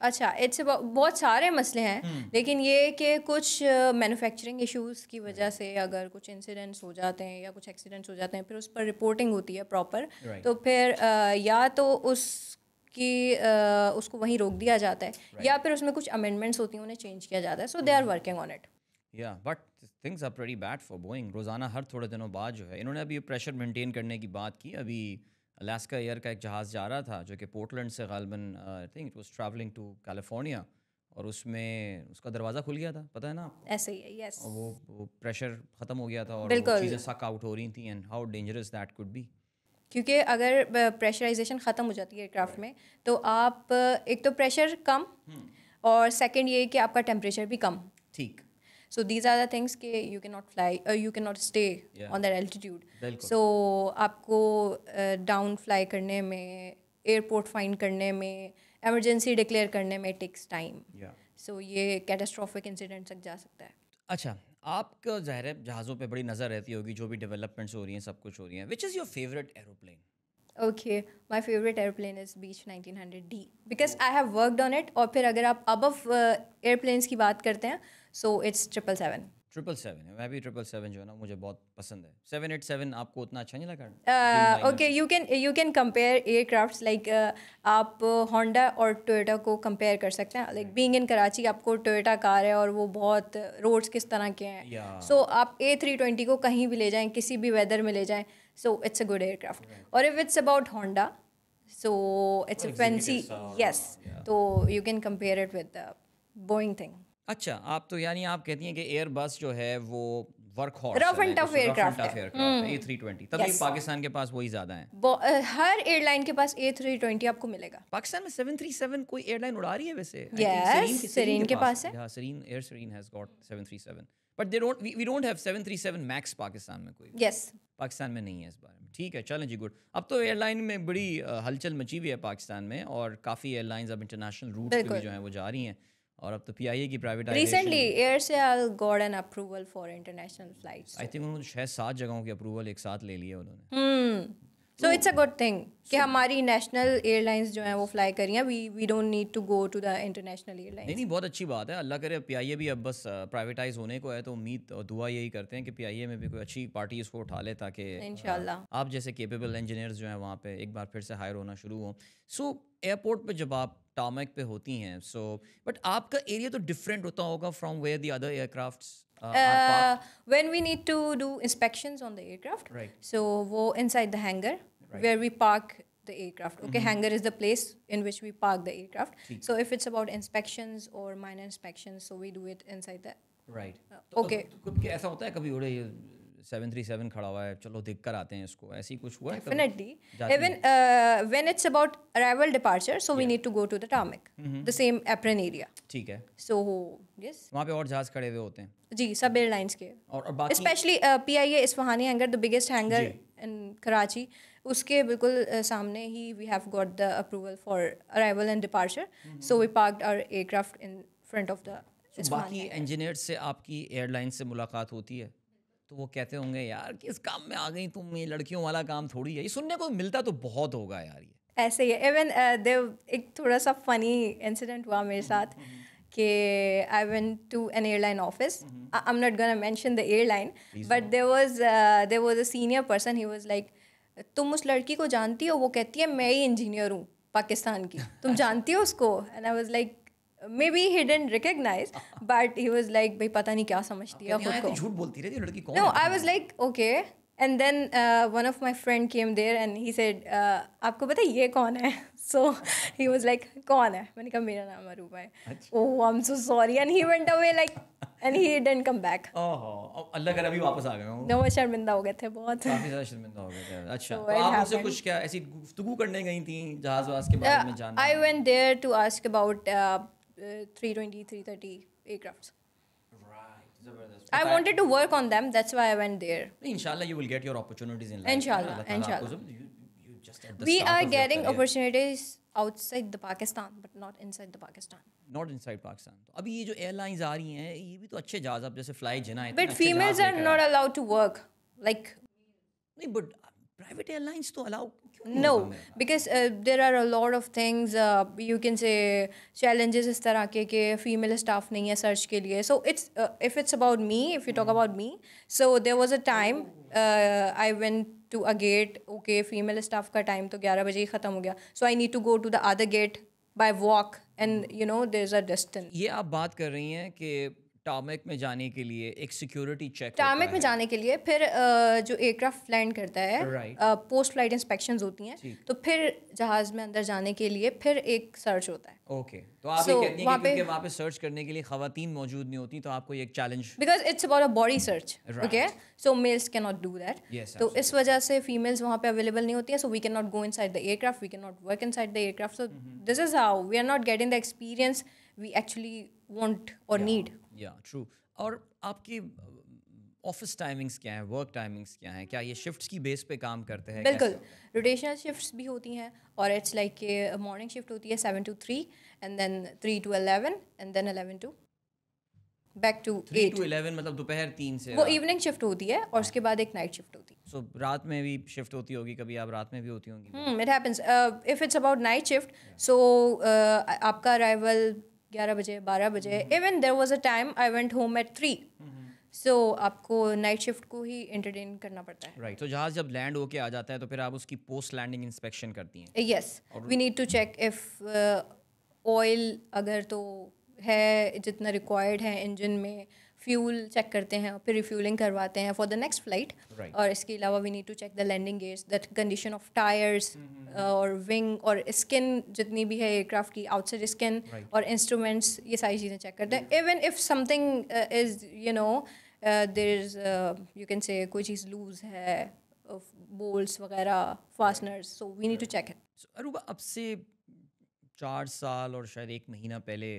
अच्छा, इट्स बहुत सारे मसले हैं, लेकिन ये कि कुछ मैन्युफैक्चरिंग इश्यूज़ की वजह से अगर कुछ इंसिडेंट्स हो जाते हैं या कुछ एक्सीडेंट्स हो जाते हैं, फिर उस पर रिपोर्टिंग होती है प्रॉपर, तो फिर या तो उसको वहीं रोक दिया जाता है या फिर उसमें कुछ अमेंडमेंट्स होती हैं, उन्हें चेंज किया जाता है. So they are working on it. Yeah but things are pretty bad for Boeing. रोज़ाना हर थोड़े दिनों बाद जो है, इन्होंने अभी प्रेशर मेंटेन करने की बात की. अभी अलास्का एयर का एक जहाज़ जा रहा था जो कि पोर्टलैंड से गालबन I think it was travelling to California, और उसमें उसका दरवाज़ा खुल गया था, पता है ना आपको? ऐसे ही है, यस. और वो प्रेशर ख़त्म हो गया था और वो चीज़ें सक आउट हो रही थी. And how dangerous that could be. क्योंकि अगर प्रेशराइजेशन ख़त्म हो जाती है एयरक्राफ्ट में, तो आप एक तो प्रेशर कम, और सेकंड ये कि आपका टेम्परेचर भी कम. ठीक. So these are the things कि you cannot fly, you cannot stay on that altitude. So आपको डाउन फ्लाई करने में, एयरपोर्ट फाइंड करने में, एमरजेंसी डिक्लेयर करने में टेक्स टाइम. सो ये कैटास्ट्रॉफिक इंसिडेंट तक जा सकता है. अच्छा, आपका ज़ाहिर है जहाज़ों पे बड़ी नज़र रहती होगी, जो भी डेवलपमेंट्स हो रही हैं, सब कुछ हो रही हैं. Which is your favourite aeroplane? Okay, my favorite airplane is Beech 1900D because I have worked on it. और फिर अगर आप above airplanes की बात करते हैं, so it's 777. 777 है. मैं भी 777 जो है ना मुझे बहुत पसंद है. 787 आपको उतना अच्छा नहीं लगा? Okay, you can compare aircrafts like आप Honda और Toyota को compare कर सकते हैं. Like being in Karachi, आपको Toyota कार है और वो बहुत रोड्स किस तरह के हैं. So आप A320 को कहीं भी ले जाएं, किसी भी वेदर में ले जाएं, so it's a good aircraft. Or if it's about Honda, so it's a fancy, yes. So you can compare it with the Boeing thing. अच्छा, आप तो यानी आप कहती हैं कि एयरबस जो है वो work horse rough and tough aircraft है. A320 तभी पाकिस्तान के पास वही ज़्यादा हैं. हर एयरलाइन के पास A320 आपको मिलेगा. पाकिस्तान में 737 कोई एयरलाइन उड़ा रही है वैसे? यस, Serene के पास है. हाँ, Air Serene has got 737. But we don't have 737 Max Pakistan में कोई. Yes. पाकिस्तान में नहीं है इस बारे में. ठीक है, चलें जी, गुड. अब तो एयरलाइन में बड़ी हलचल मची हुई है पाकिस्तान में, और काफ़ी एयरलाइंस अब इंटरनेशनल रूट पे भी जो हैं वो जा रही हैं, और अब तो PIA की privatisation. Recently Aircel got an approval for international flights. I think उन्होंने 6-7 जगहों की अप्रूवल एक साथ ले ली है उन्होंने. सो इट्स अ गुड थिंग कि हमारी नेशनल एयरलाइंस जो हैं वो फ्लाई कर रही हैं. We don't need to go to the international airlines. नहीं, बहुत अच्छी बात है. अल्लाह करे PIA भी अब बस प्राइवेटाइज होने को है, तो उम्मीद और दुआ यही करते हैं कि PIA में भी कोई अच्छी पार्टी इसको उठा ले, ताकि इंशाल्लाह आप जैसे केपेबल इंजीनियर्स जो हैं वहाँ पे एक बार फिर से हायर होना शुरू हो. सो एयरपोर्ट पे जब आप टार्मेक पे होती हैं, सो बट आपका एरिया तो डिफरेंट होता होगा from where the other aircrafts. when we need to do inspections on the aircraft, Right. so wo inside the hangar where we park the aircraft. Okay, hangar is the place in which we park the aircraft. So if it's about inspections or minor inspections, so we do it inside the right. okay. कभी ऐसा होता है कभी उड़े 737 खड़ा हुआ है, चलो देख कर आते हैं इसको, ऐसी कुछ हुआ है कभी? Definitely. Even when it's about arrival departure, so we need to go to the tarmac, the same apron area. ठीक है. So yes. वहाँ पे और जहाज खड़े हुए होते हैं. जी, सब एयरलाइंस के. और बाकी Especially PIA Isfahani hangar, the biggest hangar in Karachi. उसके बिल्कुल सामने ही we have got the approval for arrival and departure. So we parked our aircraft in front of the Isfahani. बाकी इंजीनियर से आपकी एयरलाइन से मुलाकात होती है, तो वो कहते होंगे यार किस काम में आ गई तुम, ये लड़कियों वाला काम थोड़ी है. ये सुनने को मिलता तो बहुत होगा यार. ये ऐसे ही है. इवन एक थोड़ा सा फनी इंसिडेंट हुआ मेरे साथ कि I went to an airline office. I am not gonna mention the airline, but there was a senior person. He was like, तुम उस लड़की को जानती हो? वो कहती है मैं ही इंजीनियर हूँ पाकिस्तान की, तुम जानती हो उसको? And I was like, maybe he didn't recognize, but he was like, भाई पता नहीं क्या समझती है खुद को. झूठ बोलती रहती है लड़की. कौन? No, I was like, okay. And then one of my friend came there and he said, आपको पता है ये कौन है? So he was like, कौन है? मैंने कहा मेरा नाम अरूबा है. Oh, I'm so sorry. And he went away like, and he didn't come back. ओह, अल्लाह करे अभी वापस आ गए हो. No, वो शर्मिंदा हो गए थे बहुत. काफी ज़्यादा शर्मिंदा हो गए थे. अच्छा, तो आप उनसे कुछ क्या ऐसी गुफ्तगू करने गई थी जहाज़ के बारे में जानना? I went there to ask about 320, 330 aircrafts. I wanted to work on them. That's why I went there. Inshallah, you will get your opportunities in life. Inshallah. We are getting opportunities outside the Pakistan, but not inside the Pakistan. Not inside Pakistan. तो अभी ये जो airlines आ रही हैं, ये भी तो अच्छे जहाज, अब जैसे फ्लाई जिना है. But females are not allowed to work. Like नहीं बट प्राइवेट एयरलाइंस तो allow No, because there are a lot of things you can say challenges इस तरह के female staff नहीं है search के लिए. So it's if it's about me, if you talk about me, so there was a time I went to a gate. Okay, female staff का time तो 11 बजे ही ख़त्म हो गया. So I need to go to the other gate by walk, and you know there's a distance. ये आप बात कर रही हैं कि टार्मेक में जाने के लिए एक सिक्योरिटी चेक टार्मेक में जाने के लिए फिर जो एयरक्राफ्ट लैंड करता है Right. पोस्ट फ्लाइट इंस्पेक्शंस होती हैं, तो फिर जहाज़ में अंदर जाने के लिए फिर एक सर्च होता है. ओके तो आप ये So, कहती हैं वहाँ कि पे- क्योंकि वहाँ पे सर्च करने के लिए खवातीन मौजूद नहीं होती तो आपको ये एक challenge because it's about a body search. Right. Okay, so mails can not do that. Yes, तो इस वजह से फीमेल्स वहाँ पे अवेलेबल नहीं होती हैं. So we can not go inside the aircraft, we can not work inside the aircraft. So this is how we are not getting the experience we actually want और नीड. Yeah true. और आपकी office timings क्या है, work timings क्या है, क्या ये shifts की बेस पे काम करते हैं? बिल्कुल, रोटेशनल शिफ्ट्स भी होती हैं और इट्स लाइक कि मॉर्निंग शिफ्ट होती है 7 to 3 and then 3 to 11 and then 11 to back to 3 8. to 11 मतलब दोपहर 3 से वो इवनिंग शिफ्ट होती है और उसके बाद एक नाइट शिफ्ट होती है. सो रात में भी शिफ्ट होती होगी, कभी आप रात में भी होती होंगी? It happens if it's about night shift. So आपका अराइवल 11 बजे 12 बजे. Even there was a time I went home at 3. So आपको नाइट शिफ्ट को ही एंटरटेन करना पड़ता है. राइट. तो जहाज जब लैंड होके आ जाता है तो फिर आप उसकी पोस्ट लैंडिंग इंस्पेक्शन करती हैं? Yes, we need to check if oil अगर तो है जितना रिक्वायर्ड है इंजन में, फ्यूल चेक करते हैं और फिर रिफ्यूलिंग करवाते हैं for the next flight. Right. और इसके अलावा we need to check the landing gates, that condition of tyres और विंग और स्किन जितनी भी है एयरक्राफ्ट की, आउटसाइड स्किन Right. और इंस्ट्रूमेंट्स, ये सारी चीज़ें चेक करते हैं. Even if something is you know there is you can say कोई चीज़ लूज है, बोल्ट्स वगैरह, fasteners, so we need to check it. Aruba, अब से 4 साल और शायद 1 महीना पहले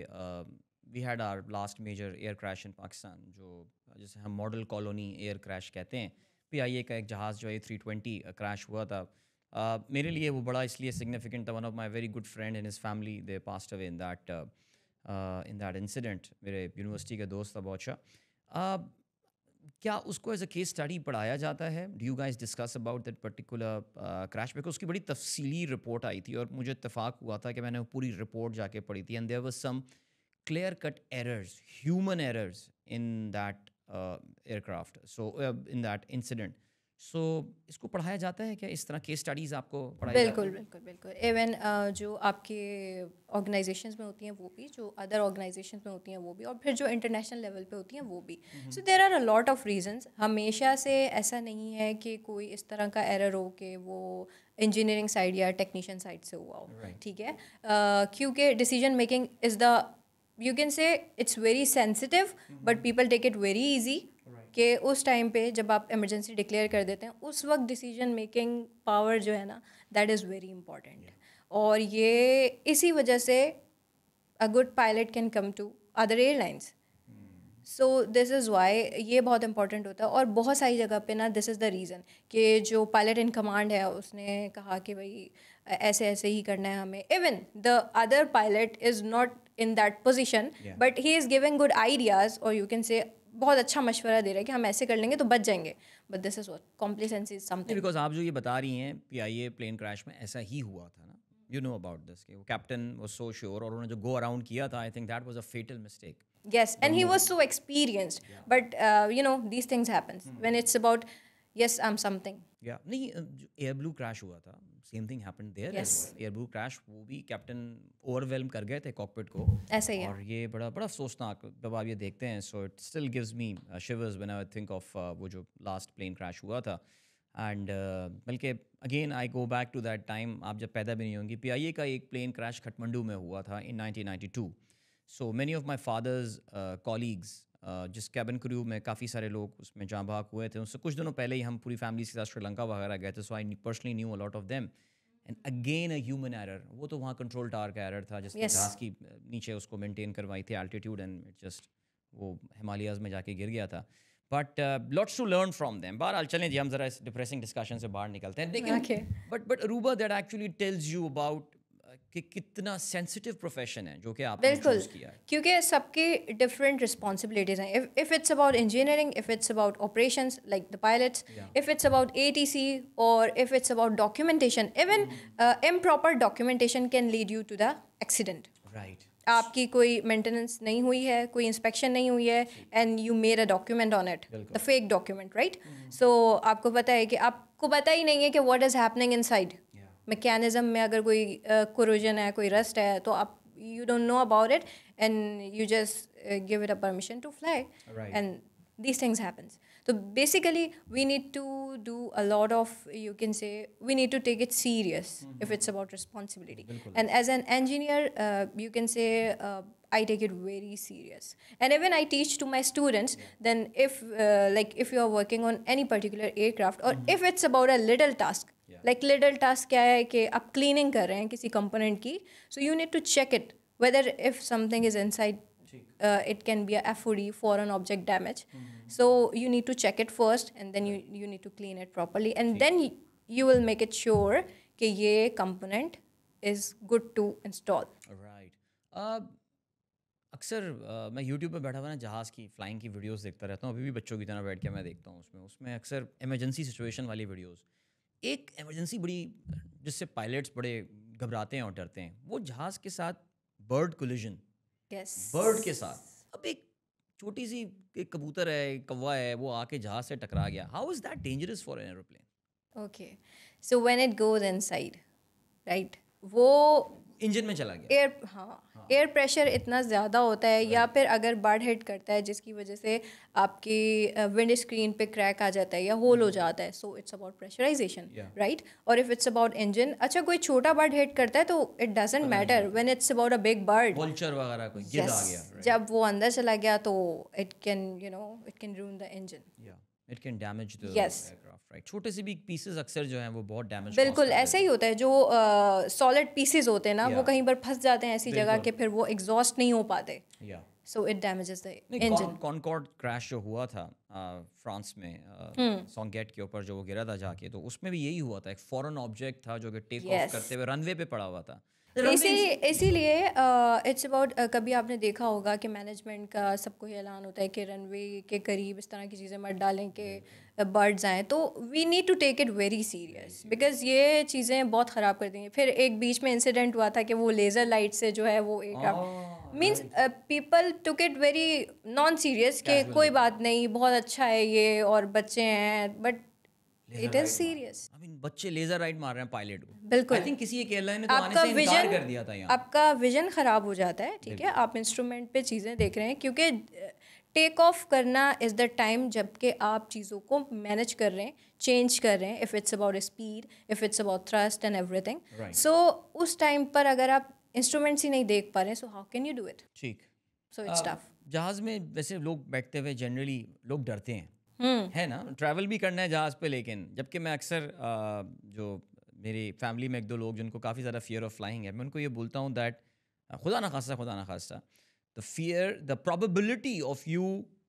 we had our last major air crash in Pakistan, जो जिसे हम मॉडल कॉलोनी एयर क्रैश कहते हैं. PIA का एक जहाज़ जो है 320 क्रैश हुआ था. मेरे लिए वो बड़ा इसलिए सिग्निफिकेंट था. One of my very good friend and his family they passed away in that incident. मेरे यूनिवर्सिटी का दोस्त था बहुत. क्या उसको एज अ केस स्टडी पढ़ाया जाता है? Do you guys discuss about that particular crash? Because उसकी बड़ी तफसीली रिपोर्ट आई थी और मुझे इत्तेफाक हुआ था कि मैंने वो पूरी रिपोर्ट जाके पढ़ी थी. And there was some clear cut errors, human errors in that aircraft, so in that incident. So इसको पढ़ाया जाता है क्या? इस तरह केस स्टडीज़ आपको पढ़ाई जाती बिल्कुल हैं? बिल्कुल बिल्कुल. इवन जो आपके ऑर्गेनाइजेशंस में होती हैं वो भी, जो अदर ऑर्गेनाइजेशंस में होती हैं वो भी, और फिर जो इंटरनेशनल लेवल पे होती हैं वो भी. So there are a lot of reasons. हमेशा से ऐसा नहीं है कि कोई इस तरह का एरर हो कि वो इंजीनियरिंग साइड या टेक्नीशियन साइड से हुआ हो. Right. ठीक है, क्योंकि decision making is the, you can say it's very sensitive but people take it very easy. कि उस टाइम पे जब आप इमरजेंसी डिक्लेयर कर देते हैं, उस वक्त डिसीजन मेकिंग पावर जो है ना, दैट इज़ वेरी इंपॉर्टेंट. और ये इसी वजह से a good pilot can come to other airlines. So this is why ये बहुत इंपॉर्टेंट होता है. और बहुत सारी जगह पे ना दिस इज़ द रीज़न कि जो पायलट इन कमांड है उसने कहा कि भाई ऐसे ऐसे ही करना है हमें. Even the other pilot is not in that position, but he is giving good ideas, और यू कैन से बहुत अच्छा मशवरा दे रहा है कि हम ऐसे कर लेंगे तो बच जाएंगे. But this is what complacency is something. Because आप जो ये बता रही हैं PIA प्लेन क्रैश में ऐसा ही हुआ था ना. यू नो अबाउट दिस कि वो कैप्टन वाज सो श्योर और उन्होंने जो गो अराउंड किया था, I think that was a fatal mistake. Yes, and he was so experienced. But you know, these things happens when it's about, yes, I'm something. या नहीं, air Blue crash हुआ था, same thing happened there. Yes. Air Blue crash, वो भी captain overwhelm कर गए थे cockpit को. ऐसा ही है. और ये बड़ा बड़ा अफसोसनाक जब आप ये देखते हैं. So it still gives me shivers when I think of वो जो लास्ट प्लेन क्रैश हुआ था. एंड बल्कि again I go back to that time, आप जब पैदा भी नहीं होंगी. PIA का एक प्लेन क्रैश खटमंडू में हुआ था इन 1992. So many of my father's colleagues, जिस कैबिन क्रू में काफ़ी सारे लोग उसमें जहाँ भाग हुए थे, उससे कुछ दिनों पहले ही हम पूरी फैमिली के साथ श्रीलंका वगैरह गए थे. So I personally knew a lot of them. And again a human error. वो तो वहाँ कंट्रोल टावर का एरर था जिसने Yes. जहाज़ की नीचे उसको मेंटेन करवाई थी एल्टीट्यूड, एंड इट जस्ट वो हिमालयाज़ में जाके गिर गया था. But lots to learn from them. बहरहाल चलें जी, हम ज़रा इस डिप्रेसिंग डिस्कशन से बाहर निकलते हैं. Okay. लेकिन but Aruba, that actually tells you about कि कितना सेंसिटिव प्रोफेशन है जो कि आपने बिल्कुल, चूज किया है. क्योंकि सबकी डिफरेंट रिस्पॉन्सिबिलिटीज हैं. If it's about engineering, if it's about operations like the pilots, if it's about ATC, और if it's about documentation, even improper documentation can lead you to the accident. Right. आपकी कोई maintenance नहीं हुई है, कोई inspection नहीं हुई है, and you made a document on it, the fake document, right? So आपको पता है कि आपको पता ही नहीं है कि what is happening inside. Mechanism में अगर कोई कोरोजन है, कोई रस्ट है, तो आप you don't know about it, and you just give it a permission to fly. Right. And these things happens. So basically we need to do a lot of, you can say, we need to take it serious if it's about responsibility. And as an engineer, you can say, I take it very serious. And even I teach to my students, then if like if you are working on any particular aircraft, or if it's about a little task, like little task क्या है कि आप cleaning कर रहे हैं किसी component की, so you need to check it whether if something is inside, it can be a FOD, foreign object damage. So you need to check it first, and then you need to clean it properly, and then you will make it sure कि ये component is good to install. Right. अक्सर मैं YouTube पे बैठा हुआ ना जहाज़ की फ्लाइंग की वीडियोस देखता रहता हूँ. अभी भी बच्चों की तरह बैठ के मैं देखता हूँ उसमें अक्सर इमरजेंसी सिचुएशन वाली वीडियोस. एक इमरजेंसी बड़ी जिससे पायलट्स बड़े घबराते हैं और डरते हैं, वो जहाज़ के साथ बर्ड कोलिजन. Yes. बर्ड के साथ. अब एक छोटी सी एक कबूतर है, एक कौवा है, वो आके जहाज़ से टकरा गया. How is that dangerous for an aeroplane? Okay. So when it goes inside, right, वो इंजन में चला गया. एयर प्रेशर इतना ज़्यादा होता है, या फिर अगर बर्ड हिट करता है जिसकी वजह से आपकी विंड स्क्रीन पे क्रैक आ जाता है या होल हो जाता है, सो इट्स अबाउट प्रेशराइजेशन, राइट? और इफ़ इट्स अबाउट इंजन, अच्छा कोई छोटा बर्ड हिट करता है तो it doesn't matter. When it's about a big bird, vulture वगैरह कोई गिद्ध आ गया, जब वो अंदर चला गया तो it can रूइन the engine. It can damage the aircraft, right? छोटे से भी पीसेस अक्सर जो हैं वो बहुत डैमेज. बिल्कुल ऐसा ही होता है. जो सॉलिड पीसेस होते हैं ना, वो कहीं पर फंस जाते हैं ऐसी जगह कि फिर वो एग्जॉस्ट नहीं हो पाते. So it damages the engine. Concorde crash जो हुआ था फ्रांस में, सॉन्गेट के ऊपर जो वो गिरा था जाके, तो उसमें भी यही हुआ था. एक फॉरेन ऑब्जेक्ट था जो कि टेक ऑफ करते हुए रनवे पे पड़ा हुआ था. इसीलिए इट्स अबाउट, कभी आपने देखा होगा कि मैनेजमेंट का सबको ये ऐलान होता है कि रनवे के करीब इस तरह की चीज़ें मत डालें कि बर्ड्स आएँ. तो we need to take it very serious, because ये चीज़ें बहुत ख़राब कर देंगी. फिर एक बीच में इंसिडेंट हुआ था कि वो लेज़र लाइट से जो है वो aircraft, means people took it very non serious कि कोई बात नहीं, बहुत अच्छा है ये, और बच्चे हैं, but it is serious. I mean बच्चे लेजर राइट मार रहे हैं पायलट को. बिल्कुल. आई थिंक किसी एक एयरलाइन ने तो आने से इनकार कर दिया था यहाँ. आपका विजन खराब हो जाता है, ठीक है? आप इंस्ट्रूमेंट पे चीज़ें देख रहे हैं, क्योंकि टेक ऑफ करना इज़ द टाइम जबकि आप चीज़ों को मैनेज कर रहे हैं, चेंज कर रहे हैं. If it's about speed, if it's about thrust and everything. So उस टाइम पर अगर आप इंस्ट्रूमेंट्स ही नहीं देख पा रहे हैं, so how can you do it? ठीक. So it's tough. जहाज़ में वैसे लोग बैठते हुए जनरली लोग डरते हैं, है ना? ट्रैवल भी करना है जहाज़ पे, लेकिन जबकि मैं अक्सर जो मेरी फैमिली में एक दो लोग जिनको काफ़ी ज़्यादा फियर ऑफ फ्लाइंग है, मैं उनको ये बोलता हूँ दैट खुदा ना खास्ता the fear, the probability of you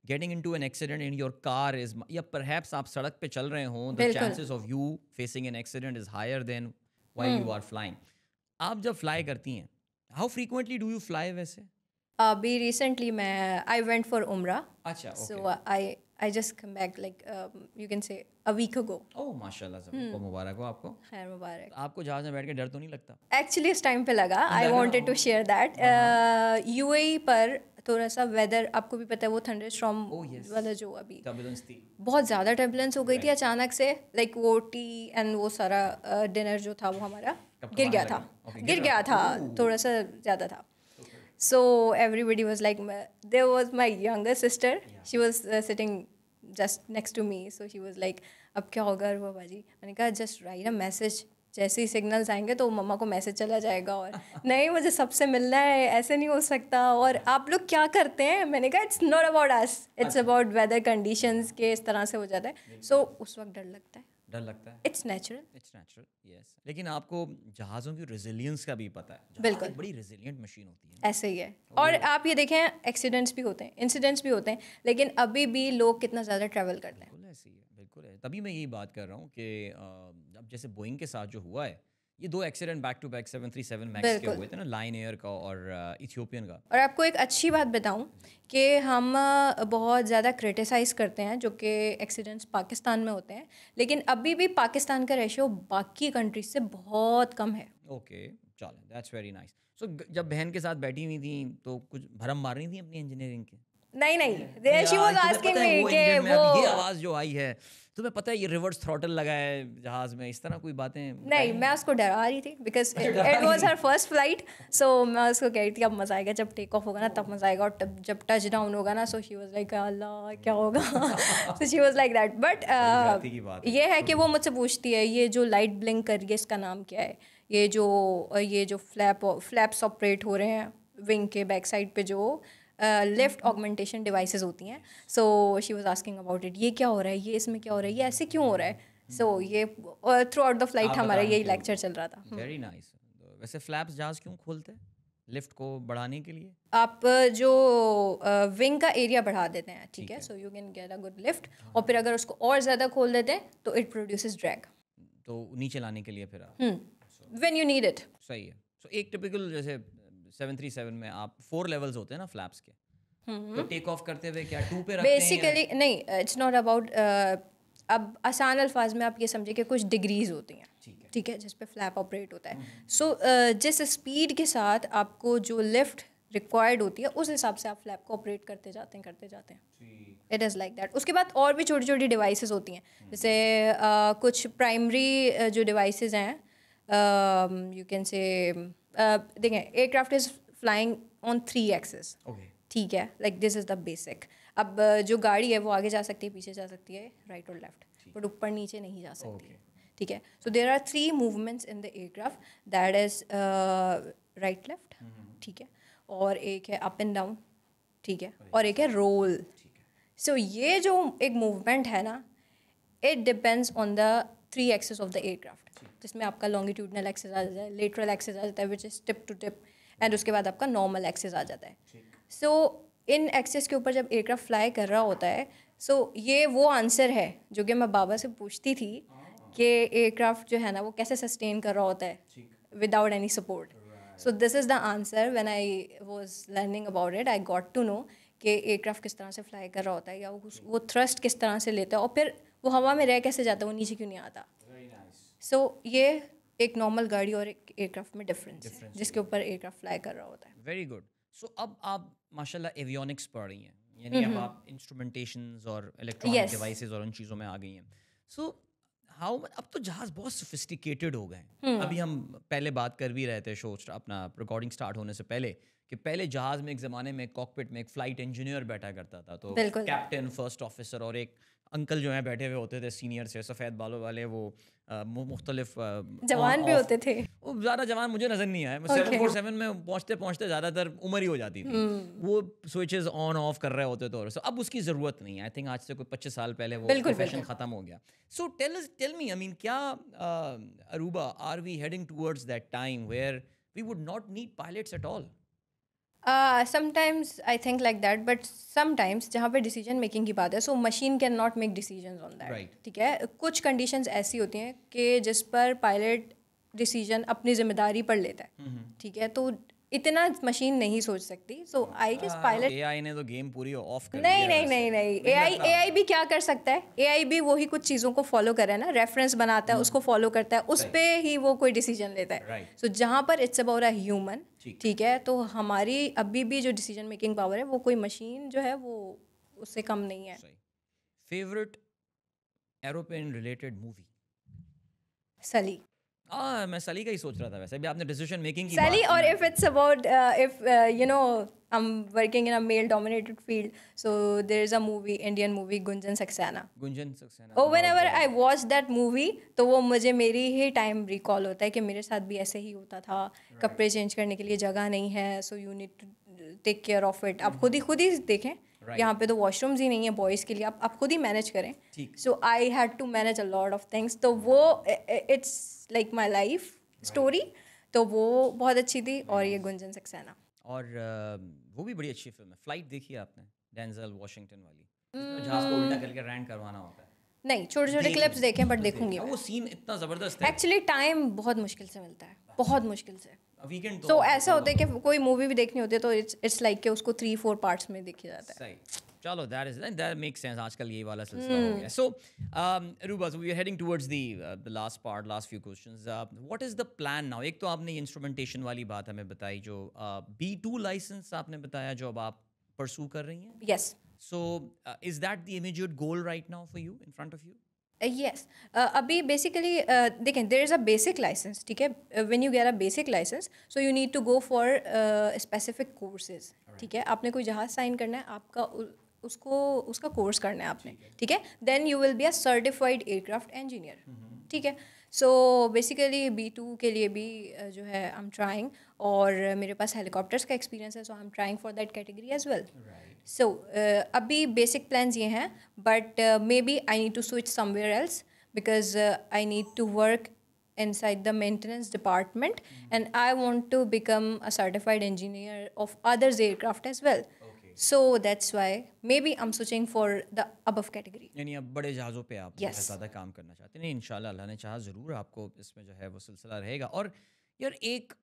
getting into an accident in your car is, या परहैप्स आप सड़क पे चल रहे हों, the chances of you facing an accident is higher than while you are flying. आप जब फ्लाई करती हैं, how frequently do you fly वैसे? अभी रिसेंटली मैं आई वेंट फॉर उम्रा. अच्छा, सो I just come back like you can say a week ago. Oh, माशाल्लाह, सबको मुबारक हो आपको. खैर मुबारक. आपको जहाज में बैठ के डर तो नहीं लगता? Actually इस टाइम पे लगा. I wanted to share that. UAE पर थोड़ा सा वेदर, आपको भी पता है वो थंडरस्टॉर्म वाला जो अभी टर्बुलेंस थी, बहुत ज़्यादा टर्बुलेंस हो गई थी अचानक से. लाइक वो टी एंड वो सारा डिनर जो था वो हमारा गिर गया था, थोड़ा सा ज़्यादा था. So everybody was like, there was my younger sister. She was sitting just next to me. So she was like, अब क्या होगा बाबा जी? मैंने कहा just write a message. जैसे ही सिग्नल्स आएंगे तो मम्मा को मैसेज चला जाएगा, और नहीं मुझे सबसे मिलना है, ऐसे नहीं हो सकता. और आप लोग क्या करते हैं? मैंने कहा it's not about us, it's about whether conditions के इस तरह से हो जाता है. सो उस वक्त डर लगता है. It's natural. यस. लेकिन आपको जहाज़ों की रेजिलियंस का भी पता है. बिल्कुल. बड़ी रेजिलियंट मशीन होती है. ऐसे ही है. और आप ये देखें, एक्सीडेंट्स भी होते हैं, इंसिडेंट्स भी होते हैं, लेकिन अभी भी लोग कितना ज़्यादा ट्रैवल करते हैं. बिल्कुल ऐसे ही है, बिल्कुल है. तभी मैं यही बात कर रहा हूँ कि अब जैसे बोइंग के साथ जो हुआ है, ये 2 accident back to back 737 Max के हुए थे ना, लाइन एयर का और इथियोपियन का। और आपको एक अच्छी बात बताऊं कि हम बहुत ज़्यादा क्रिटिसाइज़ करते हैं जो कि एक्सीडेंट्स पाकिस्तान में होते हैं, लेकिन अभी भी पाकिस्तान का रेशियो बाकी कंट्रीज से बहुत कम है। ओके, चलो दैट्स वेरी नाइस। सो जब बहन के साथ बैठी हुई थी तो कुछ भरम मार रही थी अपनी इंजीनियरिंग के? नहीं, शी वाज आस्किंग मी कि वो ये आवाज़ जो आई है, तुम्हें पता है ये रिवर्स थ्रॉटल लगा है जहाज में, इस तरह कोई बातें? नहीं, मैं उसको डरा रही थी because it was her first flight. So मैं उसको कह रही थी अब मज़ा आएगा, जब टेक ऑफ होगा ना तब मज़ा आएगा, और जब टच डाउन होगा ना, सो शी वाज लाइक अल्लाह क्या होगा। So she was like that. But ये है कि वो मुझसे पूछती है ये जो लाइट ब्लिंक कर रही है इसका नाम क्या है, ये जो फ्लैप्स ऑपरेट हो रहे हैं विंग के बैक साइड पे जो लिफ्ट ऑगमेंटेशन डिवाइसेस होती हैं। So she was asking about it, ये क्या हो रहा है, ये इसमें क्या हो रहा है, ये ऐसे क्यों हो रहा है। सो ये थ्रू आउट द फ्लाइट हमारा यही लेक्चर चल रहा था। Very nice. वैसे फ्लैप्स जहाज क्यों खोलते हैं? लिफ्ट को बढ़ाने के लिए? आप जो विंग का एरिया बढ़ा देते हैं, ठीक है, सो you can get a good lift, और फिर अगर उसको और ज़्यादा खोल देते हैं तो इट प्रोड्यूसेस ड्रैग, तो नीचे लाने के लिए फिर आप व्हेन यू नीड इट। सही है। सो एक टिपिकल जैसे 737 में आप 4 लेवल्स होते हैं ना फ्लैप्स के, तो टेक ऑफ करते हुए क्या 2 पे रखते हैं? बेसिकली नहीं, इट्स नॉट अबाउट, अब आसान अल्फाज में आप ये समझे कि कुछ डिग्रीज होती हैं, ठीक है, जिस पे फ्लैप ऑपरेट होता है। सो जिस स्पीड के साथ आपको जो लिफ्ट रिक्वायर्ड होती है उस हिसाब से आप फ्लैप को ऑपरेट करते जाते हैं। It is like that. उसके बाद और भी छोटी छोटी डिवाइसेस होती हैं, जैसे कुछ प्राइमरी जो डिवाइसेस हैं, यू कैन से देखें aircraft is flying on 3 axis, ठीक है, like this is the basic. अब जो गाड़ी है वो आगे जा सकती है, पीछे जा सकती है, राइट और लेफ्ट, बट ऊपर नीचे नहीं जा सकती, ठीक है। So there are 3 movements in the aircraft, that is right left, ठीक है, और एक है अप एंड डाउन, ठीक है, और एक है रोल। सो ये जो एक मूवमेंट है ना, it depends on the 3 axis of the aircraft, जिसमें आपका लॉन्गिट्यूडनल एक्सिस आ जाता है, लेटरल एक्सिस आ जाता है which is tip to tip, and उसके बाद आपका नॉर्मल एक्सिस आ जाता है। सो इन एक्सिस के ऊपर जब एयरक्राफ्ट फ्लाई कर रहा होता है, सो ये वो आंसर है जो कि मैं बाबा से पूछती थी कि एयरक्राफ्ट जो है ना वो कैसे सस्टेन कर रहा होता है without any support. So this is the answer. When I was learning about it I got to know कि एयरक्राफ्ट किस तरह से फ्लाई कर रहा होता है, या वो थ्रस्ट किस तरह से लेता है, और फिर वो हवा में रह कैसे जाता है, वो नीचे क्यों नहीं आता। सो ये एक नॉर्मल गाड़ी और एक एयरक्राफ्ट में डिफरेंस है जिसके ऊपर एयरक्राफ्ट फ्लाई कर रहा होता है। Very good. सो अब आप माशाल्लाह एवियोनिक्स पढ़ रही हैं, यानी अब आप इंस्ट्रूमेंटेशंस और इलेक्ट्रॉनिक डिवाइसेस और उन चीज़ों में आ गई हैं। सो हाउ अब तो जहाज़ बहुत सोफिस्टिकेटेड हो गए हैं। अभी हम पहले बात कर भी रहे थे शो अपना रिकॉर्डिंग स्टार्ट होने से पहले कि पहले जहाज़ में एक ज़माने में कॉकपिट में एक फ़्लाइट इंजीनियर बैठा करता था, तो कैप्टन, फर्स्ट ऑफिसर और एक अंकल जो है बैठे हुए होते थे सीनियर से, सफ़ेद बालों वाले, वो मुख्तलिफ जवान भी होते थे। वो ज़्यादा जवान मुझे नज़र नहीं आया। 747 में पहुँचते पहुँचते ज़्यादातर उम्र ही हो जाती थी। वो स्विचेस ऑन ऑफ कर रहे होते थे, और अब उसकी ज़रूरत नहीं है। आई थिंक आज से कोई 25 साल पहले वो प्रोफेशन ख़त्म हो गया। So tell me, I mean क्या Aruba, are we heading towards that time where we would not need pilots at all? Sometimes I think like that, but sometimes जहाँ पे डिसीजन मेकिंग की बात है, so machine can not make decision on that, ठीक है। कुछ conditions ऐसी होती हैं कि जिस पर पायलट डिसीजन अपनी जिम्मेदारी पर लेता है, ठीक है, तो इतना मशीन नहीं सोच सकती। सो आई गेस पायलट, एआई ने तो गेम पूरी ऑफ कर नहीं, एआई भी क्या कर सकता है, एआई भी वही कुछ चीज़ों को फॉलो करे ना, रेफरेंस बनाता है, उसको फॉलो करता है, उस पे ही वो कोई डिसीजन लेता है। सो जहाँ पर इट्स अबाउट अ ह्यूमन, ठीक है, तो हमारी अभी भी जो डिसीजन मेकिंग पावर है वो कोई मशीन जो है वो उससे कम नहीं है। Favourite aeroplane related movie? सली। मैं सली का ही सोच रहा था। वैसे भी आपने डिसीजन मेकिंग की सली, बात और की if it's about if you know I'm working in a male dominated field, so there is a movie, Indian movie, Gunjan Saxena. Oh, whenever I watch that movie, तो वो मुझे मेरी ही टाइम रिकॉल होता है कि मेरे साथ भी ऐसे ही होता था। कपड़े चेंज करने के लिए जगह नहीं है, so you need to take care of it. आप खुद ही देखें, यहाँ पे तो वॉशरूम्स ही नहीं है बॉयज़ के लिए, आप खुद ही मैनेज करें। So I had to manage a lot of things, तो वो it's like my life story, तो वो बहुत अच्छी थी। और ये गुंजन सक्सेना, और वो भी बड़ी अच्छी फिल्म है। फ्लाइट देखी है आपने, डेंजल वॉशिंगटन वाली, जिसमें जहाज को उल्टा करके लैंड करवाना होता है? नहीं, छोटे छोटे क्लिप्स देखे बट देखूंगी वो सीन इतना जबरदस्त है एक्चुअली टाइम बहुत मुश्किल से मिलता है, बहुत मुश्किल से। वीकेंड तो ऐसा होता है कि कोई मूवी भी देखनी होती है तो इट्स लाइक कि उसको 3-4 पार्ट्स में देखा जाता है। सही, चलो that makes sense। आजकल ये वाला सिलसिला हो गया। So Aruba, so we are heading towards the last few questions। What is the plan now? एक तो आपने इंस्ट्रूमेंटेशन वाली बात हमें बताई, जो B2 लाइसेंस आपने बताया जो अब आप परसू कर रही हैं। Yes. So is that the immediate goal right now for you, in front of you? Yes. अभी बेसिकली देखें, there is a basic license, ठीक है। When you get a basic license so you need to go for specific courses, ठीक है। आपने कोई जहाज़ sign करना है, आपका उसका कोर्स करना है आपने, ठीक है। Then you will be a certified aircraft engineer, ठीक है। सो बेसिकली B2 के लिए भी जो है आई एम ट्राइंग, और मेरे पास हेलीकॉप्टर्स का एक्सपीरियंस है, so I am trying for that category as well. So अभी बेसिक प्लान्स ये हैं, but maybe I need to switch somewhere else because I need to work inside the maintenance department, and I want to become a certified engineer of others aircraft as well. So that's why maybe I'm switching for the above category. यानी अब बड़े जहाज़ों पे आप Yes. ज़्यादा काम करना चाहते हैं। नहीं, इंशाल्लाह अल्लाह ने चाहा ज़रूर आपको इसमें जो है वो सिलसिला रहेगा। और यार एक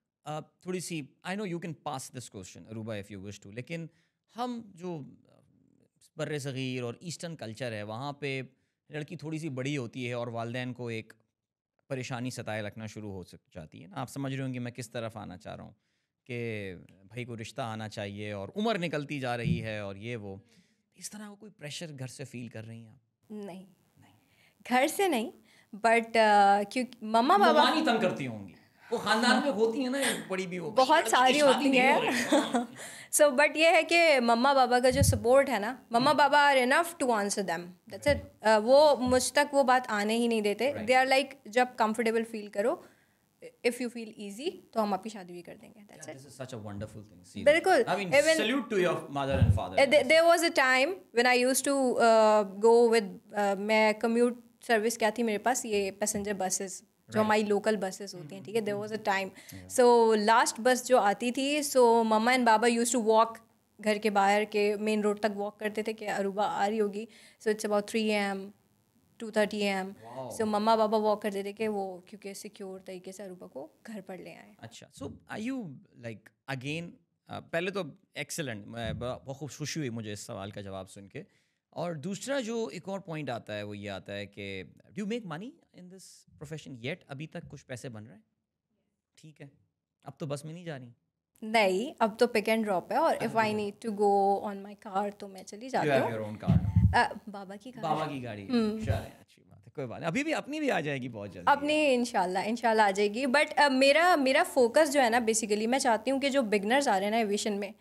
थोड़ी सी, I know you can pass this question Aruba if you wish to, लेकिन हम जो बर्रे सग़ीर और ईस्टर्न कल्चर है, वहाँ पे लड़की थोड़ी सी बड़ी होती है और वालिदैन को एक परेशानी सताए रखना शुरू हो जाती है ना। आप समझ रहे होंगे मैं किस तरफ आना चाह रहा हूँ, कि भाई को रिश्ता आना चाहिए और उम्र निकलती जा रही है और ये वो, इस तरह का कोई प्रेशर घर से फील कर रही हैं आप? नहीं, घर से नहीं, बट क्योंकि मम्मा बाबा नहीं तंग करती होंगी, वो खानदान में होती है ना, बड़ी भी हो, बहुत सारी होती हैं। सो बट ये है कि मम्मा बाबा का जो सपोर्ट है ना, mama baba are enough to answer them, that's it. वो मुझ तक वो बात आने ही नहीं देते। दे आर लाइक, जब कंफर्टेबल फील करो, इफ यू फील इजी तो हम आपकी शादी भी कर देंगे, that's it. This is such a wonderful thing. बिल्कुल। I mean salute to your mother and father. There was a time when I used to go with, मैं कम्यूट सर्विस क्या थी मेरे पास, ये पैसेंजर बसेस जो हमारी लोकल बसेस होती हैं, ठीक है। There was a time, so last bus जो आती थी, so mama and baba used to walk, घर के बाहर के मेन रोड तक वॉक करते थे कि अरूबा आ रही होगी। So it's about 3 AM 2:30 AM। So mamma बाबा वॉक करते थे कि वो क्योंकि सिक्योर तरीके से अरूबा को घर पर ले आए। अच्छा, सो आर यू लाइक अगेन, पहले तो एक्सेलेंट, मैं बहुत खुशी हुई मुझे इस सवाल का जवाब सुन के। और दूसरा जो एक और पॉइंट आता है वो ये आता है कि do you make money in this profession yet? अभी तक कुछ पैसे बन रहे हैं? ठीक है, अब तो बस में नहीं जा रही? नहीं, अब तो पिक एंड ड्रॉप है, और if I need to go on my car तो मैं चली जाती हूँ। Your own car? बाबा की कार। बाबा की गाड़ी। चलें, अच्छी बात है, कोई बात नहीं, अभी भी अपनी भी आ जाएगी बहुत जल्दी। अपनी इंशाल्लाह आ जाएगी। बट मेरा फोकस जो है ना, बेसिकली मैं चाहती हूँ कि जो बिगनर्स आ रहे हैं ना एविएशन में,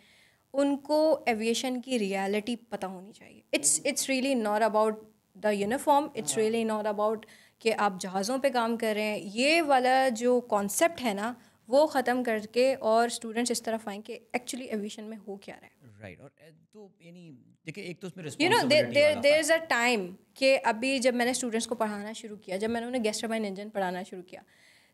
उनको एविएशन की रियलिटी पता होनी चाहिए। It's really not about the uniform, it's really not about कि आप जहाज़ों पे काम कर रहे हैं। ये वाला जो कॉन्सेप्ट है ना, वो ख़त्म करके और स्टूडेंट्स इस तरफ आएँ कि एक्चुअली एविएशन में हो क्या रहा है। राइट। और तो यानी देखिए, एक तो उसमें यू नो रिस्पांसिबिलिटी वाला देयर इज़ अ टाइम कि अभी जब मैंने स्टूडेंट्स को पढ़ाना शुरू किया, जब मैंने उन्हें गैस टर्बाइन इंजन पढ़ाना शुरू किया,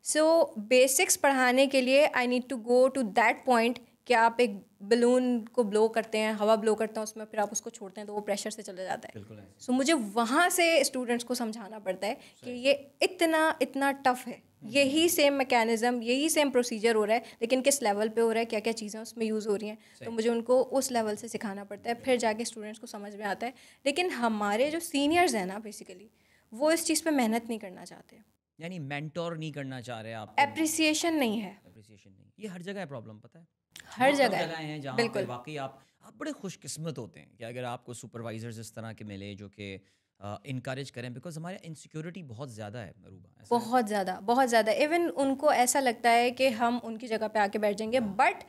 सो बेसिक्स पढ़ाने के लिए I need to go to that point कि आप एक बलून को ब्लो करते हैं, हवा ब्लो करते हैं उसमें, फिर आप उसको छोड़ते हैं तो वो प्रेशर से चला जाता है। सो मुझे वहाँ से स्टूडेंट्स को समझाना पड़ता है कि ये इतना टफ है, यही सेम मैकेनिज़्म, यही सेम प्रोसीजर हो रहा है, लेकिन किस लेवल पे हो रहा है, क्या क्या चीज़ें उसमें यूज़ हो रही हैं। तो मुझे उनको उस लेवल से सिखाना पड़ता है, फिर जाके स्टूडेंट्स को समझ में आता है। लेकिन हमारे जो सीनियर्स हैं ना, बेसिकली वो इस चीज़ पे मेहनत नहीं करना चाहते, यानी मेंटोर नहीं करना चाह रहे आप, एप्रिसिएशन नहीं है। एप्रिसिएशन नहीं। ये हर जगह है प्रॉब्लम, पता है, हर जगह हैं जहाँ पे वाकई आप बड़े खुशकिस्मत होते हैं कि अगर आपको सुपरवाइजर्स इस तरह के मिले जो कि इनकरेज करें, बिकॉज हमारे इनसिक्योरिटी बहुत ज़्यादा है अरूबा, बहुत ज़्यादा। इवन उनको ऐसा लगता है कि हम उनकी जगह पे आके बैठ जाएंगे, but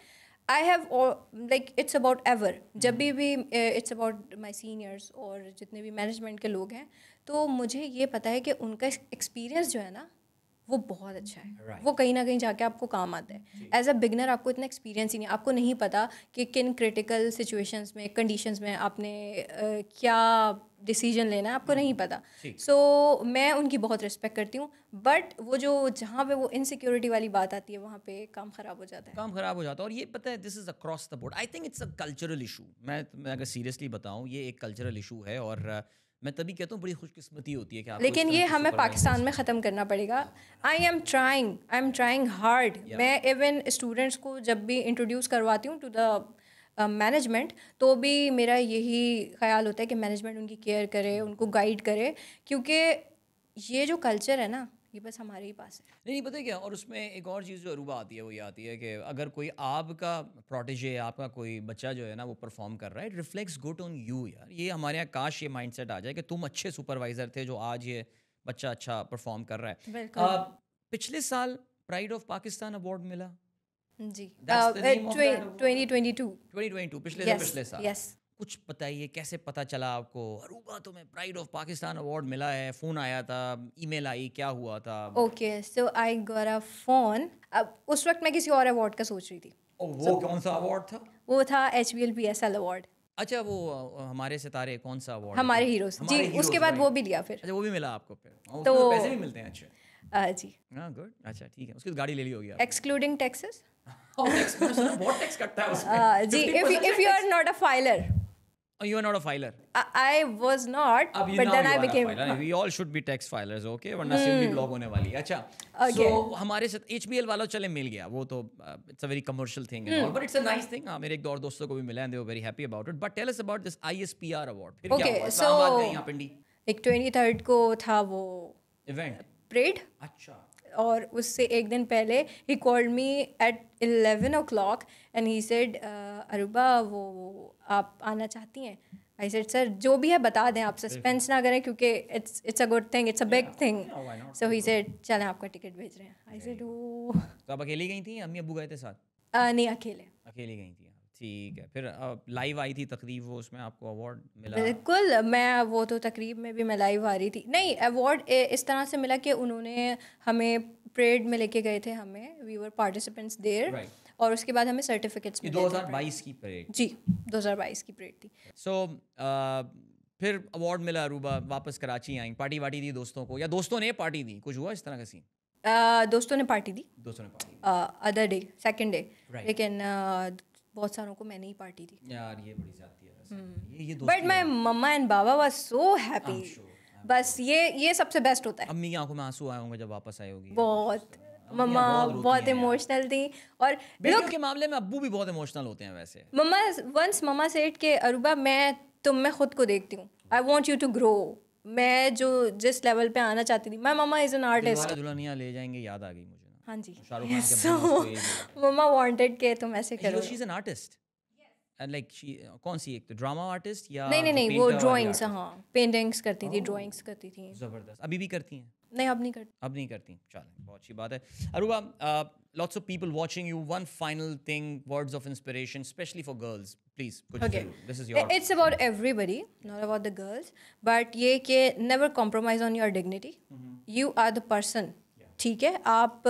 I have like it's about ever, जब भी इट्स अबाउट माई सीनियर्स और जितने भी मैनेजमेंट के लोग हैं, तो मुझे ये पता है कि उनका एक्सपीरियंस जो है ना, वो बहुत अच्छा है। वो कहीं ना कहीं जाके आपको काम आता है। एज अ बिगनर आपको इतना एक्सपीरियंस ही नहीं, आपको नहीं पता कि किन क्रिटिकल सिचुएशंस में, कंडीशंस में आपने क्या डिसीजन लेना है, आपको नहीं पता। सो मैं उनकी बहुत रिस्पेक्ट करती हूँ, बट वो जो जहाँ पे वो इनसिक्योरिटी वाली बात आती है, वहाँ पे काम ख़राब हो जाता है। काम ख़राब हो जाता है। और ये पता है, this is across the board. I think it's a cultural issue. मैं अगर सीरियसली बताऊँ, ये एक कल्चरल इशू है। और मैं तभी कहता हूँ बड़ी खुशकिस्मती होती है कि आपको लेकिन इस ये तरह के हमें supervisors- पाकिस्तान में ख़त्म करना पड़ेगा. आई एम ट्राइंग हार्ड. मैं इवन स्टूडेंट्स को जब भी इंट्रोड्यूस करवाती हूँ टू द मैनेजमेंट, तो भी मेरा यही ख्याल होता है कि मैनेजमेंट उनकी केयर करे, उनको गाइड करे, क्योंकि ये जो कल्चर है ना, ये बस हमारे ही पास है. नहीं पता है क्या, और उसमें एक और चीज़ जो अरूबा आती है वो ये आती है कि अगर कोई आपका प्रोटेजे, आपका कोई बच्चा जो है ना वो परफॉर्म कर रहा है, it reflects good on you यार. ये हमारे यहाँ काश ये माइंडसेट आ जाए कि तुम अच्छे सुपरवाइज़र थे जो आज ये बच्चा अच्छा परफॉर्म कर रहा है. बिल्कुल. पिछले साल प्राइड ऑफ पाकिस्तान अवार्ड मिला. जी. That's the name of that award? 2022. 2022 पिछले से पिछले साल. Yes. कुछ बताइए कैसे पता चला आपको अरूबा तुम्हें प्राइड ऑफ पाकिस्तान अवार्ड मिला है? फोन आया था, ईमेल आई, क्या हुआ था? Okay, so I got a phone. अब उस वक्त मैं किसी और अवार्ड का सोच रही थी. वो कौन सा अवार्ड था? वो था HBL-PSL अवार्ड. अच्छा, वो हमारे सितारे कौन सा अवार्ड? हमारे हीरोज जी. उसके बाद वो भी लिया फिर. अच्छा, वो भी मिला आपको फिर? तो पैसे भी मिलते हैं? अच्छा जी. हाँ, गुड. अच्छा, ठीक है. उसकी गाड़ी ले ली होगी आप? Excluding taxes. बहुत टैक्स कटता है उसमें. जी. if you are not a filer. You are not a filer. I was not, but then I became. We all should be tax filers, okay? वरना सिम भी ब्लॉक होने वाली है. अच्छा. Okay. So हमारे साथ HBL वाला चले मिल गया. वो तो it's a very commercial thing and all, but it's a nice thing. हाँ, मेरे एक दो और दोस्तों को भी मिला and they were very happy about it. But tell us about this ISPR award. फिर क्या हुआ? इस्लामाबाद गई यहाँ पिंडी. एक 23rd को था वो Event. परेड. अच्छा. और उससे एक दिन पहले he called me at 11 o'clock and he said Aruba वो आप आना चाहती हैं? आई सेड सर जो भी है बता दें, आप सस्पेंस ना करें क्योंकि it's a good thing, it's a big thing. So he said चलें आपका टिकट भेज रहे हैं. आई सेड ओ. तो आप अकेली गई थी, अम्मी अब्बू गए थे साथ? नहीं, अकेली गई थी. ठीक है. फिर लाइव आई थी तकरीब, वो उसमें आपको अवार्ड मिला? बिल्कुल. मैं वो तो तकरीब में भी मैं लाइव आ रही थी. नहीं, अवार्ड इस तरह से मिला कि उन्होंने हमें परेड में लेके गए थे, हमें वी वर पार्टिसिपेंट्स देयर, और उसके बाद हमें सर्टिफिकेट्स मिले. 2022 की परेड? जी, 2022 की परेड थी. सो फिर अवार्ड मिला, अरूबा वापस कराची आई, पार्टी वाटी दी दोस्तों को, या दोस्तों ने पार्टी दी? कुछ हुआ इस तरह का सीन? दोस्तों ने पार्टी दी. Other day, second day. लेकिन बहुत सारों को मैंने ही पार्टी दी. यार ये बड़ी ज्यादती है वैसे. ये बट माय मम्मा एंड बाबा वाज सो हैप्पी. बस ये सबसे बेस्ट होता है. अम्मी की आंखों में आंसू आए होंगे जब वापस आई होगी. बहुत. मम्मा बहुत इमोशनल थी. और बेटियों के मामले में अब्बू भी बहुत इमोशनल होते हैं वैसे. मम्मा सेड के अरूबा मैं तुम में खुद को देखती हूँ. I want you to grow. मैं जो जिस लेवल पे आना चाहती थी. My mamma is an artist. Dulhania le Jayenge याद आ गई मुझे. हाँ जी. शाहरुख खान के मम्मा वांटेड के तुम ऐसे करो. She is an artist. And like she कौन सी, एक तो ड्रामा आर्टिस्ट या नहीं वो ड्राइंग्स. हाँ, पेंटिंग्स करती थी, ड्राइंग्स करती थी. जबरदस्त. अभी भी करती हैं? नहीं, अब नहीं करती. चलें, बहुत अच्छी बात है. Aruba, lots of people watching you. One final thing, words of inspiration, especially for girls. Please, okay. This is your. It's about everybody, not about the girls. But ये कि never compromise on your dignity. You are the person. ठीक है, आप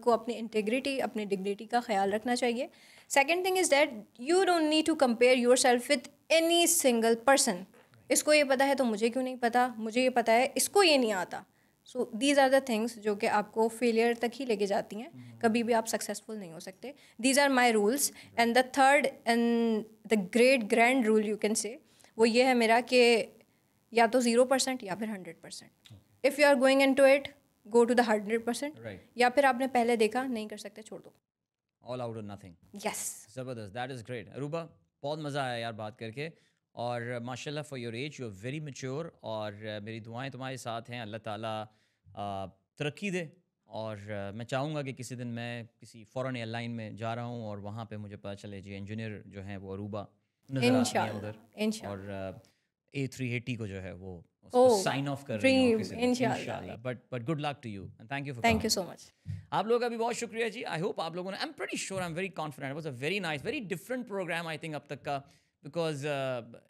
को अपनी integrity, अपनी dignity का ख्याल रखना चाहिए. Second thing is that you don't need to compare yourself with any single person. इसको ये पता है तो मुझे क्यों नहीं पता, मुझे ये पता है इसको ये नहीं आता. So these are the things जो कि आपको फेलियर तक ही लेके जाती हैं. कभी भी आप सक्सेसफुल नहीं हो सकते. These are my rules. And the third and the grand rule you can say, वो ये है मेरा कि या तो 0% या फिर 100%. If you are going into it, go to the 100%. या फिर आपने पहले देखा नहीं कर सकते, छोड़ दो. All out or nothing. Yes. ज़बरदस्त. That is great. अरूबा, बहुत मज़ा आया यार बात करके. और माशाल्लाह for your age you are very mature. और मेरी दुआएं तुम्हारे साथ हैं. अल्लाह ताला तरक्की दे. और मैं चाहूँगा कि किसी दिन मैं किसी फॉरेन एयरलाइन में जा रहा हूँ और वहाँ पे मुझे पता चले जी इंजीनियर जो हैं वो अरूबा इंशाल्लाह. और A380 को जो है वो साइन ऑफ कर रही हूँ इंशाल्लाह. But good luck to you and thank you so much. आप लोगों का भी बहुत शुक्रिया जी. आई होप आप लोगों ने, I am pretty sure, I am very confident, was a very nice, very different program I think अब तक का. बिकॉज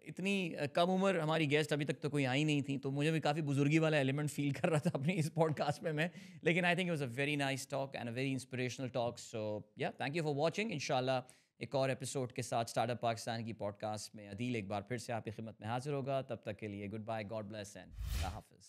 इतनी कम उम्र हमारी गेस्ट अभी तक तो कोई आई नहीं थी, तो मुझे भी काफ़ी बुजुर्गी वाला एलिमेंट फील कर रहा था अपनी इस पॉडकास्ट में मैं. लेकिन I think it was a very nice talk and a very inspirational talk. So yeah thank you for watching. इंशाल्लाह एक और एपिसोड के साथ स्टार्टअप पाकिस्तान की पॉडकास्ट में अदील एक बार फिर से आपकी खिदमत में हाजिर होगा. तब तक के लिए goodbye, God bless and अल्लाह हाफिज़.